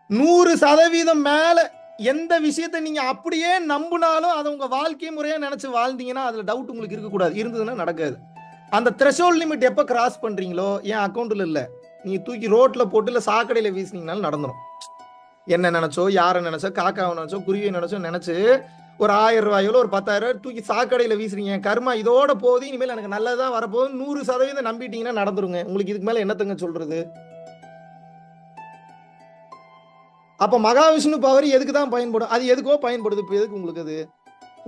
[SPEAKER 1] 100% மேல எந்த விஷயத்தை நீங்க அப்படியே நம்பினாலும் அதை உங்க வாழ்க்கை முறையா நினைச்சு வாழ்ந்தீங்கன்னா அதுல டவுட் உங்களுக்கு இருக்கக்கூடாது. இருந்ததுன்னா நடக்காது. அந்த த்ரெஷோல்ட் லிமிட் எப்ப கிராஸ் பண்றீங்களோ, என் அக்கௌண்ட்ல இல்ல, நீங்க தூக்கி ரோட்ல போட்டு இல்ல சாக்கடையில வீசினீங்கனாலும் நடந்துடும். என்ன நினைச்சோ, யாரை நினைச்சோ, காக்காவை நினைச்சோ, குருவியை நினைச்சோ நினைச்சு ஒரு 1000 ரூபாயோ ஒரு 10,000 ரூபாய் தூக்கி சாக்கடையில வீசுறீங்க, கர்மா இதோட போகுது, இனிமேல் எனக்கு நல்லதான் வரப்போகுது 100% நம்பிட்டீங்கன்னா நடந்துருங்க. உங்களுக்கு இதுக்கு மேல என்னத்தங்க சொல்றது? அப்ப மகாவிஷ்ணு பவர் எதுக்கு தான் பயன்படும்? அது எதுக்கோ பயன்படுது. இப்ப எதுக்கு உங்களுக்கு அது?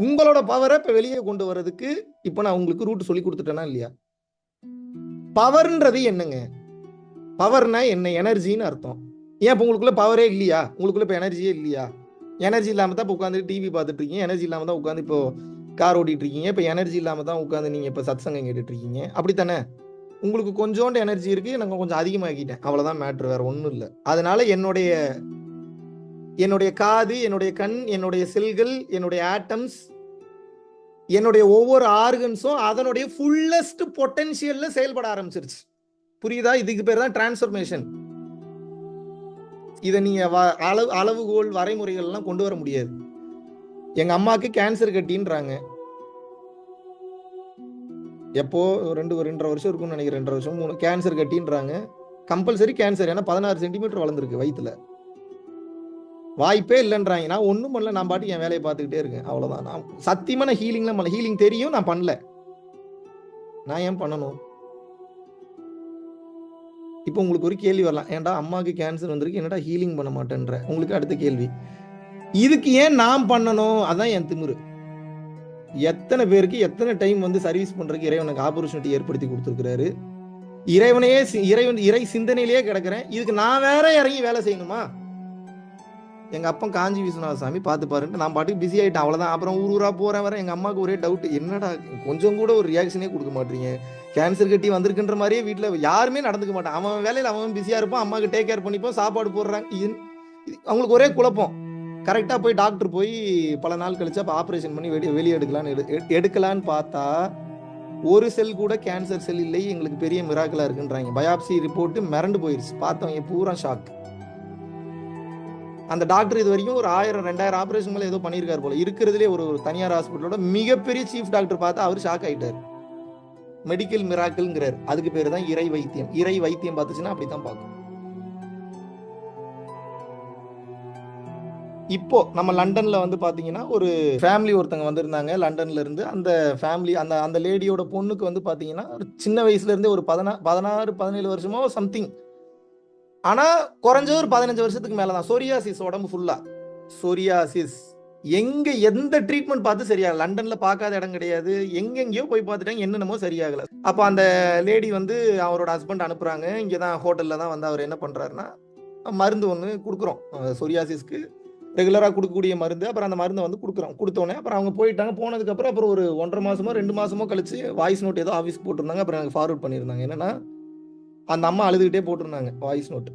[SPEAKER 1] உங்களோட பவரை இப்ப வெளியே கொண்டு வர்றதுக்கு இப்ப நான் உங்களுக்கு ரூட் சொல்லி கொடுத்துட்டேனா இல்லையா? பவர்ன்றது என்னங்க? பவர்னா என்ன? எனர்ஜின்னு அர்த்தம். ஏன் இப்ப உங்களுக்குள்ள பவரே இல்லையா? உங்களுக்குள்ள இப்ப எனர்ஜியே இல்லையா? எனர்ஜி இல்லாம தான் இப்ப உட்காந்து டிவி பார்த்துட்டு இருக்கீங்க, எனர்ஜி இல்லாம தான் உட்காந்து இப்போ கார் ஓட்டிட்டு இருக்கீங்க, இப்ப எனர்ஜி இல்லாம தான் உட்காந்து நீங்க இப்ப சத்சங்கம் கேட்டுட்டு இருக்கீங்க, அப்படித்தானே? உங்களுக்கு கொஞ்சோண்டு எனர்ஜி இருக்கு, நான் கொஞ்சம் அதிகமாக்கிட்டேன், அவ்வளவுதான் மேட்ரு, வேற ஒண்ணும் இல்லை. அதனால என்னுடைய காது, என்னுடைய கண், என்னுடைய செல்கள், என்னுடைய ஆட்டம்ஸ், என்னுடைய ஒவ்வொரு ஆர்கன்ஸும் அதனுடைய ஃபுல்லஸ்ட் பொட்டன்ஷியல்ல செயல்பட ஆரம்பிச்சிருச்சு. புரியுதா? இதுக்கு பேர் தான் டிரான்ஸ்ஃபர்மேஷன். இதை நீங்க அளவுகோல் வரைமுறைகள் எல்லாம் கொண்டு வர முடியாது. எங்க அம்மாக்கு கேன்சர் கட்டின்றாங்க. எப்போ 2.5 வருஷம் இருக்கும்னு நினைக்கிறேன், 2 வருஷம் 3 கேன்சர் கட்டின்றாங்க. கம்பல்சரி கேன்சர், ஏன்னா 16 சென்டிமீட்டர் வளர்ந்துருக்கு வயிற்றுல, வாய்ப்பே இல்லைன்றாங்க. நான் ஒன்றும் பண்ணல, நான் பாட்டு என் வேலையை பார்த்துக்கிட்டே இருக்கேன், அவ்வளோதான். நான் சத்தியமாக நான் ஹீலிங்லாம் பண்ணல, ஹீலிங் தெரியும், நான் பண்ணல. நான் ஏன் பண்ணணும்? இப்போ உங்களுக்கு ஒரு கேள்வி வரலாம், ஏன்டா அம்மாவுக்கு கேன்சர் வந்திருக்கு, என்னடா ஹீலிங் பண்ண மாட்டேன்ற உங்களுக்கு அடுத்த கேள்வி. இதுக்கு ஏன் நான் பண்ணணும்? அதான் என் திமிரு. எத்தனை பேருக்கு எத்தனை டைம் வந்து சர்வீஸ் பண்றதுக்கு இறைவனுக்கு ஆப்பர்ச்சுனிட்டி ஏற்படுத்தி கொடுத்துருக்கிறாரு. இறைவனையே இறை சிந்தனையிலேயே கிடக்கிறேன், இதுக்கு நான் வேற இறங்கி வேலை செய்யணுமா? எங்க அப்பன் காஞ்சி விஸ்வநாத சாமி பார்த்து பாருன்ட்டு நான் பாட்டுக்கு பிஸி ஆயிட்டேன், அவ்வளவுதான். அப்புறம் ஊரா போறேன் வர. எங்க அம்மாவுக்கு ஒரே டவுட், என்னடா கொஞ்சம் கூட ஒரு ரியாக்ஷனே கொடுக்க மாட்டீங்க, கேன்சர் கட்டி வந்திருக்குன்ற மாதிரியே வீட்டுல யாருமே நடந்துக்க மாட்டான், அவன் வேலையில அவன் பிஸியா இருப்பான், அம்மாவுக்கு டேக் கேர் பண்ணிப்போம், சாப்பாடு போடுறாங்க. அவங்களுக்கு ஒரே குழப்பம். கரெக்டா போய் டாக்டர் போய் பல நாள் கழிச்சு அப்ப ஆபரேஷன் பண்ணி வெளியே எடுக்கலான்னு பார்த்தா ஒரு செல் கூட கேன்சர் செல் இல்லை, எங்களுக்கு பெரிய மிராக்கலா இருக்குன்றாங்க. பயாப்சி ரிப்போர்ட் மிரண்டு போயிருச்சு, பார்த்தவங்க பூரா ஷாக். அந்த டாக்டர் இது வரைக்கும் ஒரு 1000-2000 ஆபரேஷன் மேல ஏதோ பண்ணியிருக்காரு போல. இருக்கிறதுலே ஒரு தனியார் ஹாஸ்பிட்டலோட மிகப்பெரிய சீஃப் டாக்டர் பார்த்து அவர் ஷாக் ஆயிட்டார். மெடிக்கல் மிராக்கிள்ங்கிறார். அதுக்கு பேரு தான் இறை வைத்தியம். இறை வைத்தியம் பார்த்துச்சுன்னா அப்படித்தான் பார்க்கும். இப்போ நம்ம லண்டன்ல வந்து பாத்தீங்கன்னா ஒரு ஃபேமிலி ஒருத்தங்க வந்திருந்தாங்க லண்டன்ல இருந்து. அந்த ஃபேமிலி அந்த லேடியோட பொண்ணுக்கு வந்து பாத்தீங்கன்னா சின்ன வயசுல இருந்தே ஒரு 16-17 வருஷமோ சம்திங், ஆனா குறைஞ்ச ஒரு 15 வருஷத்துக்கு மேலதான் சொரியாசிஸ், உடம்பு ஃபுல்லா சொரியாசிஸ். எந்த ட்ரீட்மெண்ட் பார்த்து சரியாகல, லண்டன்ல பார்க்காத இடம் கிடையாது, எங்கெங்கயோ போய் பார்த்துட்டாங்க, என்னென்னமோ சரியாகல. அப்ப அந்த லேடி வந்து அவரோட ஹஸ்பண்ட் அனுப்புறாங்க, இங்கதான் ஹோட்டல்ல தான் வந்து அவர் என்ன பண்றாருன்னா மருந்து ஒன்று கொடுக்குறோம் சொரியாசிஸ்க்கு, ரெகுலரா கொடுக்கக்கூடிய மருந்து. அப்புறம் அந்த மருந்தை வந்து கொடுத்தோன்னே அப்புறம் அவங்க போயிட்டாங்க. போனதுக்கு அப்புறம் ஒரு 1.5 மாசமோ 2 மாசமோ கழிச்சு வாய்ஸ் நோட் ஏதோ ஆஃபீஸ்க்கு போட்டிருந்தாங்க. அப்புறம் எனக்கு ஃபார்வர்ட் பண்ணியிருந்தாங்க. என்னன்னா அந்த அம்மா அழுதுகிட்டே போட்டிருந்தாங்க வாய்ஸ் நோட்,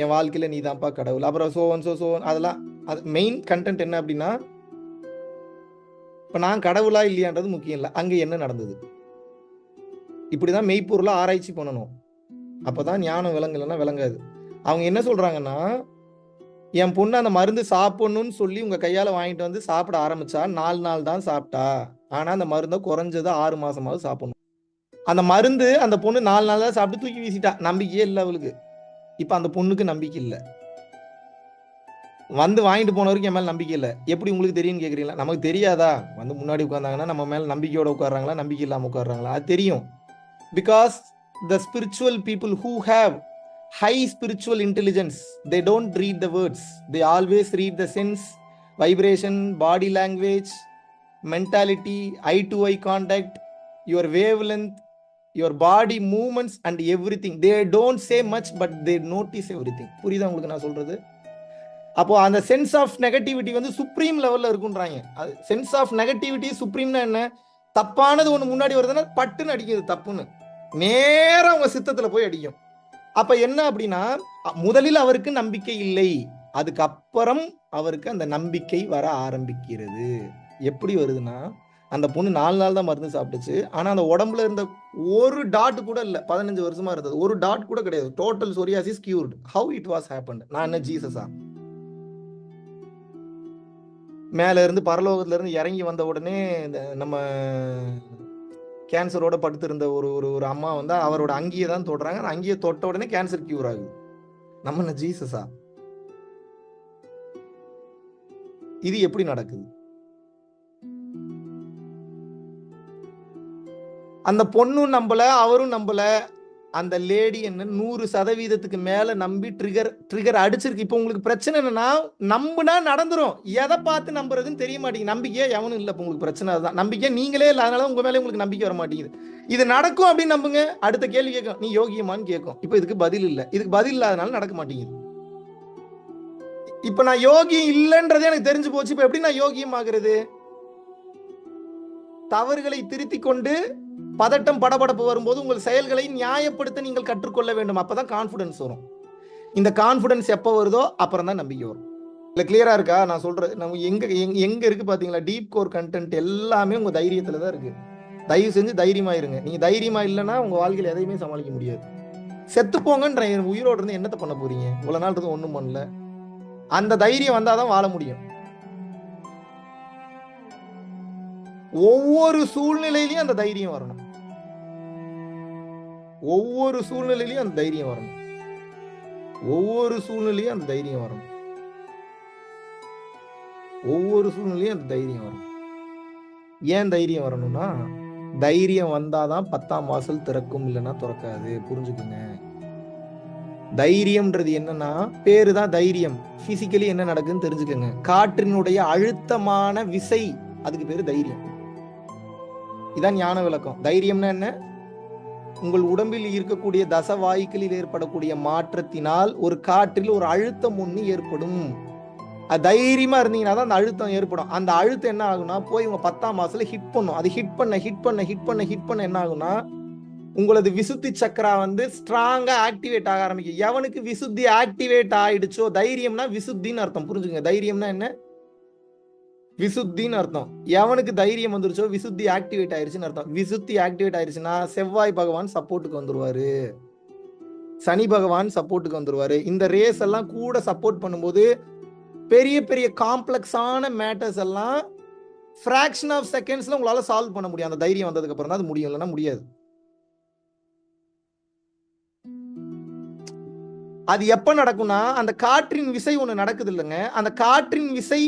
[SPEAKER 1] என் வாழ்க்கையில நீ தான்ப்பா கடவுள், அப்புறம் சோவன் அதெல்லாம். அது மெயின் கண்டென்ட் என்ன அப்படின்னா, இப்ப நான் கடவுளா இல்லையான்றது முக்கியம் இல்லை, அங்க என்ன நடந்தது. இப்படிதான் மெய்ப்பொருளை ஆராய்ச்சி பண்ணணும், அப்பதான் ஞானம் விளங்கலைன்னா விளங்காது. அவங்க என்ன சொல்றாங்கன்னா, என் பொண்ணு அந்த மருந்து சாப்பிடணும்னு சொல்லி உங்க கையால வாங்கிட்டு வந்து சாப்பிட ஆரம்பிச்சா 4 நாள் தான் சாப்பிட்டா, ஆனா அந்த மருந்தை குறைஞ்சது 6 மாசமாவது சாப்பிடணும். அந்த மருந்து அந்த பொண்ணு 4 நாள் தான் சாப்பிட்டு தூக்கி வீசிட்டா, நம்பிக்கையே இல்லை அவளுக்கு. இப்ப அந்த பொண்ணுக்கு நம்பிக்கை இல்லை, வந்து வாங்கிட்டு போனவருக்கு என் மேல நம்பிக்கை இல்லை. எப்படி உங்களுக்கு தெரியும் கேக்குறீங்களா? நமக்கு தெரியாதா? வந்து முன்னாடி உட்கார்ந்தாங்கன்னா நம்ம மேல நம்பிக்கையோட உட்கார்றாங்களா, நம்பிக்கை இல்லாம உட்கார்றாங்களா? அது தெரியும். Because the spiritual people who have high spiritual intelligence. They don't read the words. They always read the sense, vibration, body language, mentality, eye to eye contact, your wavelength, your body movements and everything. They don't say much, but they notice everything. புரியுதா உங்களுக்கு நான் சொல்றது? அப்போ அந்த சென்ஸ் ஆஃப் நெகட்டிவிட்டி வந்து சுப்ரீம் லெவல்ல இருக்குன்றாங்க. சென்ஸ் ஆஃப் நெகட்டிவிட்டி சுப்ரீம்னா என்ன? தப்பானது ஒன்று முன்னாடி வருதுன்னா பட்டுன்னு அடிக்குது, தப்புன்னு நேரம் அவங்க சித்தத்துல போய் அடிக்கும். அப்ப என்ன அப்படின்னா, முதலில் அவருக்கு நம்பிக்கை இல்லை, அதுக்கப்புறம் அவருக்கு அந்த நம்பிக்கை வர ஆரம்பிக்கிறது. எப்படி வருதுன்னா, அந்த பொண்ணு 4 நாள் தான் மருந்து சாப்பிட்டுச்சு. ஆனா அந்த உடம்புல இருந்த ஒரு டாட் கூட இல்ல. 15 வருஷமா இருந்தது, ஒரு டாட் கூட கிடையாது. Total psoriasis cured. How it was happened? நான் என்ன ஜீசஸா? மேல இருந்து பரலோகத்துல இருந்து இறங்கி வந்த உடனே நம்ம கேன்சரோட படுத்திருந்த ஒரு அம்மா வந்து அவரோட அங்கியை தான் தொடுறாங்க. அந்த அங்கியை தொட்ட உடனே கேன்சர் கியூர் ஆகுது. நம்ம என்ன ஜீசஸா? இது எப்படி நடக்குது? அந்த பொண்ணும் நம்பல, அவரும் நம்பல. அந்த லேடி என்ன 100% மேல நம்பி ட்ரிகர் அடிச்சிருக்கு. இப்போ உங்களுக்கு பிரச்சனை என்னன்னா, நம்புனா நடந்துரும். எதை பார்த்து நம்புறதுன்னு தெரிய மாட்டேங்குது. நம்பிக்கையா எவனும் இல்லை. இப்போ உங்களுக்கு பிரச்சனை அதுதான். நம்பிக்கை நீங்களே இல்லை, அதனால உங்க மேலே உங்களுக்கு நம்பிக்கை வர மாட்டேங்குது. இது நடக்கும் அப்படின்னு நம்புங்க. அடுத்த கேள்வி கேட்கும், நீ யோகியமான்னு கேட்கும். இப்போ இதுக்கு பதில் இல்லை. இதுக்கு பதில் இல்லாதனால நடக்க மாட்டேங்குது. இப்ப நான் யோகியம் இல்லைன்றதே எனக்கு தெரிஞ்சு போச்சு. இப்ப எப்படி நான் யோகியம் ஆகுறது? தவறுகளை திருத்தி கொண்டு பதட்டம் படபடப்பு வரும்போது உங்கள் செயல்களை நியாயப்படுத்த நீங்கள் கற்றுக்கொள்ள வேண்டும். அப்பதான் கான்ஃபிடன்ஸ் வரும். இந்த கான்ஃபிடன்ஸ் எப்போ வருதோ அப்புறம் தான் நம்பிக்கை வரும். இல்லை கிளியரா இருக்கா நான் சொல்றது? நம்ம எங்க இருக்கு பாத்தீங்களா? டீப் கோர் கண்டென்ட் எல்லாமே உங்க தைரியத்துல தான் இருக்கு. தயவு செஞ்சு தைரியமா இருங்க. நீங்க தைரியமா இல்லைன்னா உங்க வாழ்க்கையில் எதையுமே சமாளிக்க முடியாது. செத்து போங்கன்ற உயிரோடு இருந்து என்னத்தை பண்ண போறீங்க? இவ்வளவு நாள் இருந்து ஒண்ணும் பண்ணல. அந்த தைரியம் வந்தாதான் வாழ முடியும். ஒவ்வொரு சூழ்நிலையிலையும் அந்த தைரியம் வரணும். ஒவ்வொரு சூழ்நிலையிலையும் அந்த தைரியம் வரணும். ஒவ்வொரு சூழ்நிலையும் அந்த தைரியம் வரணும். ஒவ்வொரு சூழ்நிலையும் அந்த தைரியம் வரும். ஏன் தைரியம் வரணும்னா, தைரியம் வந்தாதான் 10ஆம் வாசல் திறக்கும், இல்லைன்னா திறக்காது. புரிஞ்சுக்குங்க. தைரியம்ன்றது என்னன்னா, பேரு தான் தைரியம். பிசிக்கலி என்ன நடக்குதுன்னு தெரிஞ்சுக்கங்க. காற்றினுடைய அழுத்தமான விசை, அதுக்கு பேரு தைரியம். இதான் ஞான விளக்கம். தைரியம்னா என்ன? உங்கள் உடம்பில் இருக்கக்கூடிய தசவாயுக்களில் ஏற்படக்கூடிய மாற்றத்தினால் ஒரு காற்றில் ஒரு அழுத்தம் ஒண்ணு ஏற்படும். தைரியமா இருந்தீங்கன்னா தான் அந்த அழுத்தம் ஏற்படும். அந்த அழுத்தம் என்ன ஆகும்னா, போய் உங்க 10ஆம் மாசத்துல ஹிட் பண்ணும். அது ஹிட் பண்ண என்ன ஆகும்னா, உங்களது விசுத்தி சக்கரா வந்து ஸ்ட்ராங்கா ஆக்டிவேட் ஆக ஆரம்பிக்கும். எவனுக்கு விசுத்தி ஆக்டிவேட் ஆயிடுச்சோ, தைரியம்னா விசுத்தின்னு அர்த்தம். புரிஞ்சுங்க. தைரியம்னா என்ன? விசுத்தின்னு அர்த்தம். எவனுக்கு தைரியம் வந்துருச்சோ விசுத்தி ஆக்டிவேட் ஆயிருச்சுன்னு அர்த்தம். விசுத்தி ஆக்டிவேட் ஆயிருச்சுன்னா செவ்வாய் பகவான் சப்போர்ட்டுக்கு வந்துருவாரு, சனி பகவான் சப்போர்ட்டுக்கு வந்துருவாரு. இந்த ரேஸ் எல்லாம் கூட சப்போர்ட் பண்ணும்போது பெரிய பெரிய காம்ப்ளெக்ஸான மேட்டர்ஸ் எல்லாம் ஃபிராக்ஷன் ஆஃப் செகண்ட்ஸ்ல உங்களால சால்வ் பண்ண முடியும். அந்த தைரியம் வந்ததுக்கு அப்புறம் தான் அது முடியும், இல்லைன்னா முடியாது. அது எப்ப நடக்கும்னா, அந்த காற்றின் விசை ஒண்ணு நடக்குது இல்லைங்க, அந்த காற்றின் விசை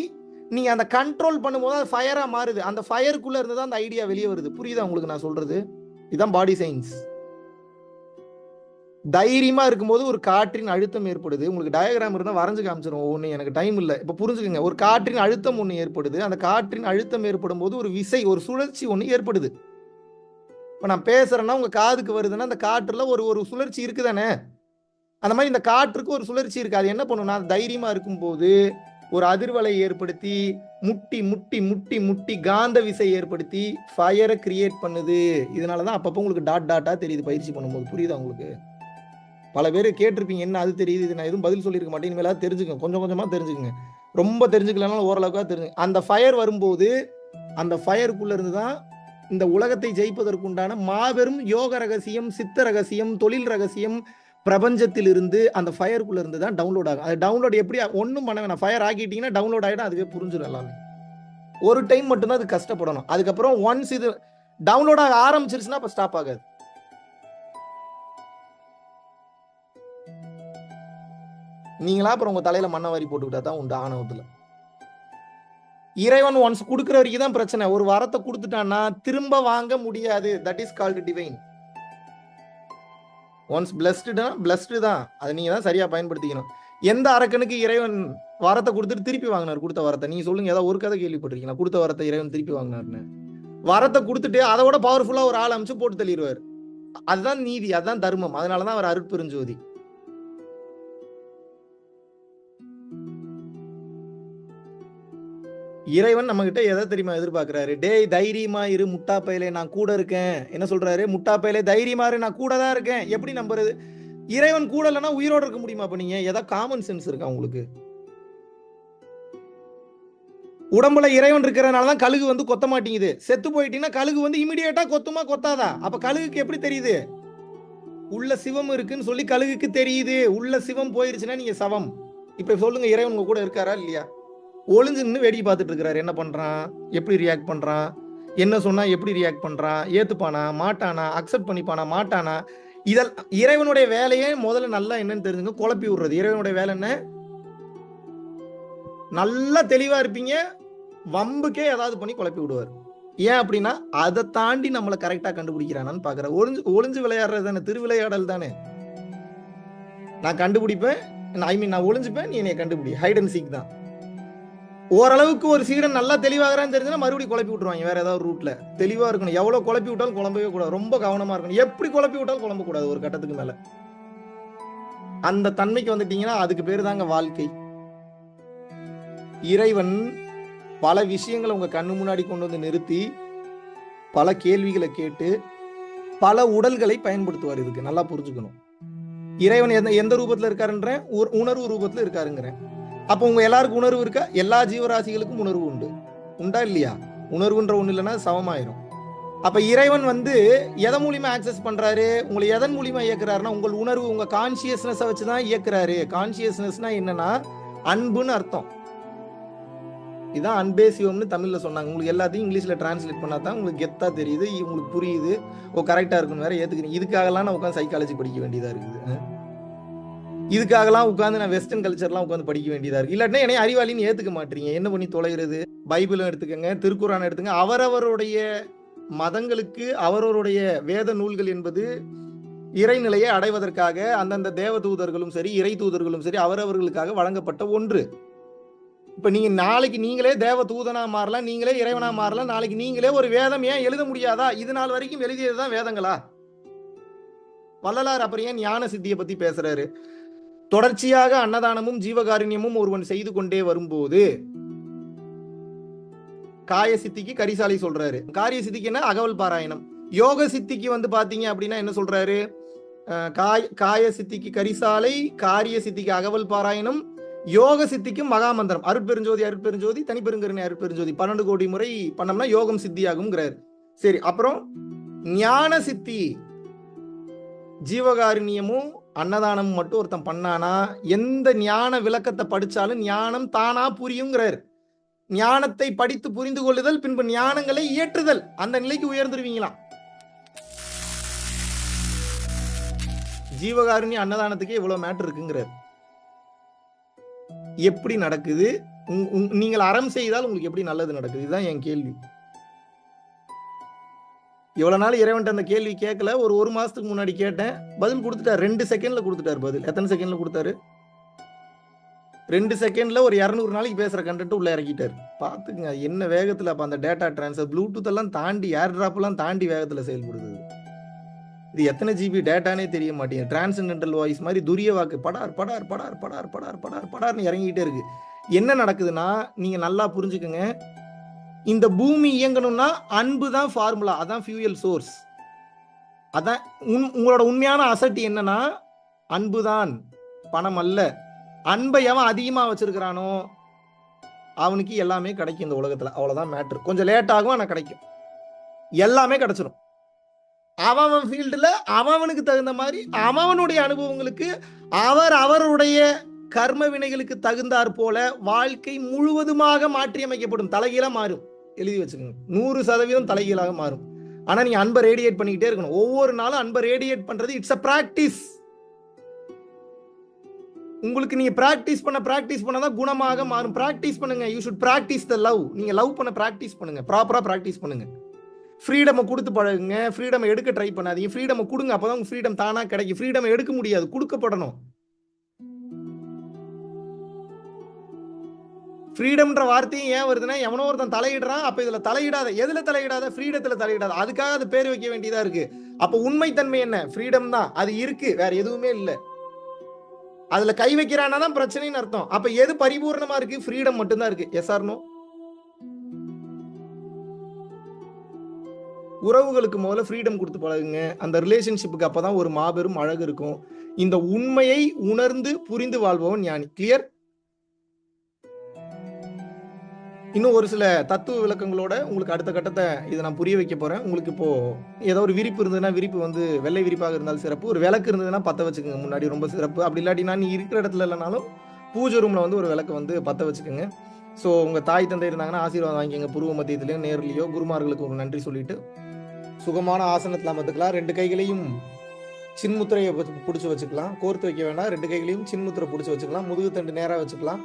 [SPEAKER 1] நீங்க அந்த கண்ட்ரோல் பண்ணும்போது அது ஃபயரா மாறுது. அந்த ஃபயருக்குள்ள இருந்து தான் அந்த ஐடியா வெளியே வருது. புரியுதா உங்களுக்கு நான் சொல்றது? இதுதான் பாடி சயின்ஸ். தைரியமா இருக்கும்போது ஒரு காற்றின் அழுத்தம் ஏற்படுது. உங்களுக்கு டயக்ராம் இருந்தா வரைஞ்சு காமிச்சிடும் ஒண்ணு, எனக்கு டைம் இல்லை. இப்ப புரிஞ்சுக்கங்க. ஒரு காற்றின் அழுத்தம் ஒண்ணு ஏற்படுது. அந்த காற்றின் அழுத்தம் ஏற்படும் போது ஒரு விசை, ஒரு சுழற்சி ஒண்ணு ஏற்படுது. இப்ப நான் பேசுறேன்னா உங்க காதுக்கு வருதுன்னா அந்த காற்றுல ஒரு சுழற்சி இருக்குதானே? அந்த மாதிரி இந்த காற்றுக்கு ஒரு சுழற்சி இருக்கு. அது என்ன பண்ணும்னா, தைரியமா இருக்கும்போது ஒரு அதிர்வலை ஏற்படுத்தி முட்டி முட்டி முட்டி முட்டி காந்த விசை ஏற்படுத்தி ஃபயரை கிரியேட் பண்ணுது. இதனாலதான் அப்பப்போ உங்களுக்கு டாட் டாட்டா தெரியுது பயிற்சி பண்ணும்போது. புரியுதா உங்களுக்கு? பல பேர் கேட்டிருப்பீங்க, என்ன அது தெரியுது, இது நான் எதுவும் பதில் சொல்லியிருக்க மாட்டேன். இனிமேலாவது தெரிஞ்சுக்கங்க, கொஞ்சம் கொஞ்சமா தெரிஞ்சுக்கங்க. ரொம்ப தெரிஞ்சுக்கலனாலும் ஓரளவுக்காக தெரிஞ்சு. அந்த ஃபயர் வரும்போது அந்த ஃபயருக்குள்ள இருந்துதான் இந்த உலகத்தை ஜெயிப்பதற்குண்டான மாபெரும் யோக ரகசியம், சித்த ரகசியம், தொழில் ரகசியம் பிரபஞ்சத்தில் இருந்து அந்த ஃபயருக்குள்ள இருந்து தான் டவுன்லோட் ஆகும். அது டவுன்லோட் எப்படி? ஒன்றும் பண்ண வேணாம். ஃபயர் ஆக்கிட்டீங்கன்னா டவுன்லோட் ஆகிடும். அதுவே புரிஞ்சிடும் எல்லாமே. ஒரு டைம் மட்டும்தான் அது கஷ்டப்படணும். அதுக்கப்புறம் ஒன்ஸ் இது டவுன்லோட் ஆக ஆரம்பிச்சிருச்சுன்னா அப்ப ஸ்டாப் ஆகாது. நீங்களா அப்புறம் உங்க தலையில மண்ணை வாரி போட்டுக்கிட்டா தான் உண்டு ஆணவத்துல. இறைவன் ஒன்ஸ் கொடுக்குற வரைக்கும் தான் பிரச்சனை. ஒரு வரத்தை கொடுத்துட்டான்னா திரும்ப வாங்க முடியாது. That is called divine. Once பிளஸ்டுனா பிளஸ்டு தான், அதை நீங்க தான் சரியா பயன்படுத்திக்கணும். எந்த அரக்கனுக்கு இறைவன் வரத்தை கொடுத்துட்டு திருப்பி வாங்கினார் கொடுத்த வரத்தை? நீங்க சொல்லுங்க, ஏதாவது ஒரு கதை கேள்விப்பட்டிருக்கீங்களா கொடுத்த வரத்தை இறைவன் திருப்பி வாங்கினார்னு? வரத்தை கொடுத்துட்டு அதை விட பவர்ஃபுல்லா ஒரு ஆள் அமைச்சு போட்டு தள்ளிடுவார். அதுதான் நீதி, அதுதான் தர்மம். அதனாலதான் அவர் அருட்பெருஞ்சோதி. இறைவன் நம்ம கிட்ட எதை தெரியுமா எதிர்பார்க்கிறாரு? டேய் தைரியமா இரு முட்டா பையலே, நான் கூட இருக்கேன். என்ன சொல்றாரு? முட்டா பையலே தைரியமா இரு, நான் கூட தான் இருக்கேன். எப்படி நம்புறது? இறைவன் கூட இல்லைன்னா உயிரோட இருக்க முடியுமா? அப்ப நீங்க ஏதாவது காமன் சென்ஸ் இருக்கா உங்களுக்கு? உடம்புல இறைவன் இருக்கிறதுனாலதான் கழுகு வந்து கொத்த மாட்டேங்குது. செத்து போயிட்டீங்கன்னா கழுகு வந்து இமிடியேட்டா கொத்துமா கொத்தாதா? அப்ப கழுகுக்கு எப்படி தெரியுது உள்ள சிவம் இருக்குன்னு சொல்லி? கழுகுக்கு தெரியுது உள்ள சிவம் போயிருச்சுன்னா நீங்க சவம். இப்ப சொல்லுங்க, இறைவன் உங்க கூட இருக்காரா இல்லையா? ஒளிஞ்சு நின்று வேடிக்கை பார்த்துட்டு இருக்கிறாரு. என்ன பண்றான், எப்படி ரியாக்ட் பண்றான், என்ன சொன்னா எப்படி ரியாக்ட் பண்றான், ஏத்துப்பானா மாட்டானா, அக்செப்ட் பண்ணிப்பானா மாட்டானா? இதல் இறைவனுடைய வேலையே முதல்ல நல்லா என்னன்னு தெரிஞ்சுங்க, குழப்பி விடுறது. இறைவனுடைய வேலை என்ன? நல்லா தெளிவா இருப்பீங்க, வம்புக்கே ஏதாவது பண்ணி குழப்பி விடுவார். ஏன் அப்படின்னா அதை தாண்டி நம்மளை கரெக்டா கண்டுபிடிக்கிறானான்னு பாக்குற. ஒளிஞ்சு விளையாடுறது தானே, திருவிளையாடல் தானே. நான் கண்டுபிடிப்பேன், நான் ஒளிஞ்சுப்பேன், நீ என்னை கண்டுபிடி. ஹைட் அண்ட் சீக் தான். ஓரளவுக்கு ஒரு சீடன் நல்லா தெளிவாகிறான்னு தெரிஞ்சுன்னா மறுபடியும் குழப்பி விட்டுருவாங்க வேற ஏதாவது ரூட்ல. தெளிவா இருக்கணும். எவ்வளவு குழப்பி விட்டாலும் குழம்பவே கூடாது. ரொம்ப கவனமா இருக்கணும். எப்படி குழப்பி விட்டாலும் குழம்ப கூடாது ஒரு கட்டத்துக்கு மேல. அந்த தன்மைக்கு வந்துட்டீங்கன்னா அதுக்கு பேரு தாங்க வாழ்க்கை. இறைவன் பல விஷயங்களை உங்க கண்ணு முன்னாடி கொண்டு வந்து நிறுத்தி பல கேள்விகளை கேட்டு பல உடல்களை பயன்படுத்துவார். இதுக்கு நல்லா புரிஞ்சுக்கணும். இறைவன் எந்த ரூபத்துல இருக்காருன்ற உணர்வு ரூபத்துல இருக்காருங்கிறேன். அப்போ உங்க எல்லாருக்கும் உணர்வு இருக்கா? எல்லா ஜீவராசிகளுக்கும் உணர்வு உண்டு. உண்டா இல்லையா? உணர்வுன்ற ஒண்ணு இல்லைன்னா சமமாயிரும். அப்ப இறைவன் வந்து எதன் மூலியமா ஆக்சஸ் பண்றாரு? உங்களை எதன் மூலியமா இயக்குறாருன்னா உங்கள் உணர்வு, உங்க கான்சியஸ்னஸ் வச்சுதான் இயக்குறாரு. கான்சியஸ்னஸ்னா என்னன்னா அன்புன்னு அர்த்தம். இதான் அன்பே சிவம்னு தமிழ்ல சொன்னாங்க. உங்களுக்கு எல்லாத்தையும் இங்கிலீஷ்ல டிரான்ஸ்லேட் பண்ணா தான் உங்களுக்கு கெத்தா தெரியுது, உங்களுக்கு புரியுது. ஓ கரெக்டா இருக்குன்னு வேற ஏத்துக்கிறீங்க. இதுக்காகலாம் நான் உட்காந்து சைக்காலஜி படிக்க வேண்டியதா இருக்குது. இதுக்காகலாம் உட்காந்து நான் வெஸ்டர்ன் கல்ச்சர்லாம் உட்காந்து படிக்க வேண்டியதா இருக்கு. இல்லாட்டினா என்னை அறிவாளின்னு ஏத்துக்க மாட்டீங்க. என்ன பண்ணி தொலைகிறது? பைபிளும் எடுத்துக்கங்க, திருக்குறான் எடுத்துங்க. அவரவருடைய மதங்களுக்கு அவரவருடைய வேத நூல்கள் என்பது இறைநிலையை அடைவதற்காக அந்தந்த தேவ தூதர்களும் சரி இறை தூதர்களும் சரி அவரவர்களுக்காக வழங்கப்பட்ட ஒன்று. இப்ப நீங்க நாளைக்கு நீங்களே தேவ தூதனா மாறலாம், நீங்களே இறைவனா மாறலாம். நாளைக்கு நீங்களே ஒரு வேதம் ஏன் எழுத முடியாதா? இது நாள் வரைக்கும் எழுதியதுதான் வேதங்களா? வள்ளலார் அப்புறம் ஏன் ஞான சித்தியை பத்தி பேசுறாரு? தொடர்ச்சியாக அன்னதானமும் ஜீவகாருண்யமும் ஒருவன் செய்து கொண்டே வரும்போது காய சித்திக்கு கரிசாலை சொல்றாரு. காரிய சித்திக்கு என்ன? அகவல் பாராயணம். யோக சித்திக்கு வந்து பாத்தீங்க அப்படின்னா என்ன சொல்றாரு? காய சித்திக்கு கரிசாலை, காரிய சித்திக்கு அகவல் பாராயணம், யோக சித்திக்கு மகாமந்திரம். அருட்பெருஞ்சோதி அருட்பெருஞ்சோதி தனிப்பெருங்கருணை அருட்பெருஞ்சோதி 12 கோடி முறை பண்ணோம்னா யோகம் சித்தியாகும்ங்கிறாரு. சரி, அப்புறம் ஞான சித்தி ஜீவகாருண்யமும் அன்னதானமும் மட்டும் ஒருத்தன் பண்ணானா எந்த ஞான விளக்கத்தை படிச்சாலும் ஞானம் தானா புரியுங்கிறார். ஞானத்தை படித்து புரிந்து கொள்ளுதல், பின்பு ஞானங்களை இயற்றுதல், அந்த நிலைக்கு உயர்ந்துருவீங்களாம். ஜீவகாருண்ய அன்னதானத்துக்கு இவ்வளவு மேட்டர் இருக்குங்கிறார். எப்படி நடக்குது? நீங்கள் அறம் செய்தால் உங்களுக்கு எப்படி நல்லது நடக்குது? இதுதான் என் கேள்வி. இவ்வளவு நாள் இறைவன் அந்த கேள்வி கேட்கல. ஒரு மாசத்துக்கு முன்னாடி கேட்டேன், பதில் கொடுத்துட்டார். 2 செகண்ட்ல கொடுத்துட்டார் பதில். எத்தனை செகண்ட்ல கொடுத்தாரு? 2 செகண்ட்ல ஒரு 200 நாளைக்கு பேசுற கண்டென்ட் உள்ள இறக்கிட்டாரு. பாத்துங்க என்ன வேகத்துல. அப்ப அந்த டேட்டா டிரான்ஸ்ஃபர் ப்ளூடூத் எல்லாம் தாண்டி ஏர் டிராப் எல்லாம் தாண்டி வேகத்துல செயல்படுது. இது எத்தனை ஜிபி டேட்டானே தெரிய மாட்டேங்குது. டிரான்சென்டென்டல் வாய்ஸ் மாதிரி துரிய வாக்கு படார் படார் படார் படார் படார் படார் படார்னு இறங்கிட்டே இருக்கு. என்ன நடக்குதுன்னா நீங்க நல்லா புரிஞ்சுக்குங்க. இந்த பூமி இயங்கணும்னா அன்பு தான் ஃபார்முலா, அதான் ஃபியூயல் சோர்ஸ். அதான் உங்களோட உண்மையான அசட் என்னன்னா அன்பு தான், பணம் அல்ல. அன்பை எவன் அதிகமா வச்சிருக்கிறானோ அவனுக்கு எல்லாமே கிடைக்கும் இந்த உலகத்துல. அவ்வளவுதான் மேட்ரு. கொஞ்சம் லேட் ஆகும், ஆனா கிடைக்கும். எல்லாமே கிடைச்சிடும். அவன் ஃபீல்டுல அவனுக்கு தகுந்த மாதிரி அவனுடைய அனுபவங்களுக்கு அவருடைய கர்ம வினைகளுக்கு தகுந்தாற் போல வாழ்க்கை முழுவதுமாக மாற்றி அமைக்கப்படும். தலைகீழா மாறும். எழுதி வச்சுக்கோங்க. 100% தலைகீழாக மாறும். ஆனா நீங்க அன்பை ரேடியேட் பண்ணிக்கிட்டே இருக்கணும். ஒவ்வொரு நாளும் அன்பை ரேடியேட் பண்றது இட்ஸ் அ பிராக்டிஸ். உங்களுக்கு நீங்க பிராக்டிஸ் பண்ணதான் குணமாக மாறும். பிராக்டிஸ் பண்ணுங்க. You should practice the love. நீங்க லவ் பண்ண பிராக்டிஸ் பண்ணுங்க. ப்ராப்பரா பிராக்டிஸ் பண்ணுங்க. ஃப்ரீடமை கொடுத்து பழகுங்க. ஃப்ரீடம் எடுக்க ட்ரை பண்ணாதீங்க. ஃப்ரீடம் கொடுங்க. அப்பதான் உங்க ஃப்ரீடம் தானா கிடைக்கும். ஃப்ரீடம் எடுக்க முடியாது, கொடுக்கப்படணும். ஃப்ரீடம்ன்ற வார்த்தையும் ஏன் வருதுன்னா, எவனோ ஒருத்தன் தலையிடுறான். அப்ப இதுல தலையிடாத. எதுல தலையிடாத? ஃப்ரீடத்துல தலையிடாத. அதுக்காக அது பேர் வைக்க வேண்டியதா இருக்கு. அப்ப உண்மைத்தன்மை என்ன? ஃப்ரீடம் தான். அது இருக்கு, வேற எதுவுமே இல்ல. அதுல கை வைக்கிறானா தான் பிரச்சனைன்னு அர்த்தம். அப்ப எது பரிபூர்ணமா இருக்கு? ஃப்ரீடம் மட்டும்தான் இருக்கு. Yes or no? உறவுகளுக்கு முதல்ல ஃப்ரீடம் கொடுத்து பழகுங்க. அந்த ரிலேஷன்ஷிப்புக்கு அப்பதான் ஒரு மாபெரும் அழகு இருக்கும். இந்த உண்மையை உணர்ந்து புரிந்து வாழ்பவன் ஞானி. கிளியர்? இன்னும் ஒரு சில தத்துவ விளக்கங்களோட உங்களுக்கு அடுத்த கட்டத்தை இதை நான் புரிய வைக்க போறேன். உங்களுக்கு இப்போ ஏதோ ஒரு விரிப்பு இருந்ததுன்னா, விரிப்பு வந்து வெள்ளை விரிப்பாக இருந்தாலும் சிறப்பு. ஒரு விளக்கு இருந்ததுன்னா பத்த வச்சுக்கோங்க முன்னாடி, ரொம்ப சிறப்பு. அப்படி இல்லாட்டினா நீ இருக்கிற இடத்துல இல்லைனாலும் பூஜை ரூம்ல வந்து ஒரு விளக்கு வந்து பத்த வச்சுக்கோங்க. ஸோ உங்க தாய் தந்தை இருந்தாங்கன்னா ஆசீர்வாதம் வாங்கிக்கோங்க. புருவ மத்தியத்திலையோ நேர்லையோ குருமார்களுக்கு ஒரு நன்றி சொல்லிட்டு சுகமான ஆசனத்தில் அமர்ந்துக்கலாம். 2 கைகளையும் சின்முத்திரையை பிடிச்சி வச்சுக்கலாம். கோர்த்து வைக்க வேண்டாம். 2 கைகளையும் சின்முத்திரை பிடிச்சி வச்சுக்கலாம். முதுகு தண்டு நேராக வச்சுக்கலாம்.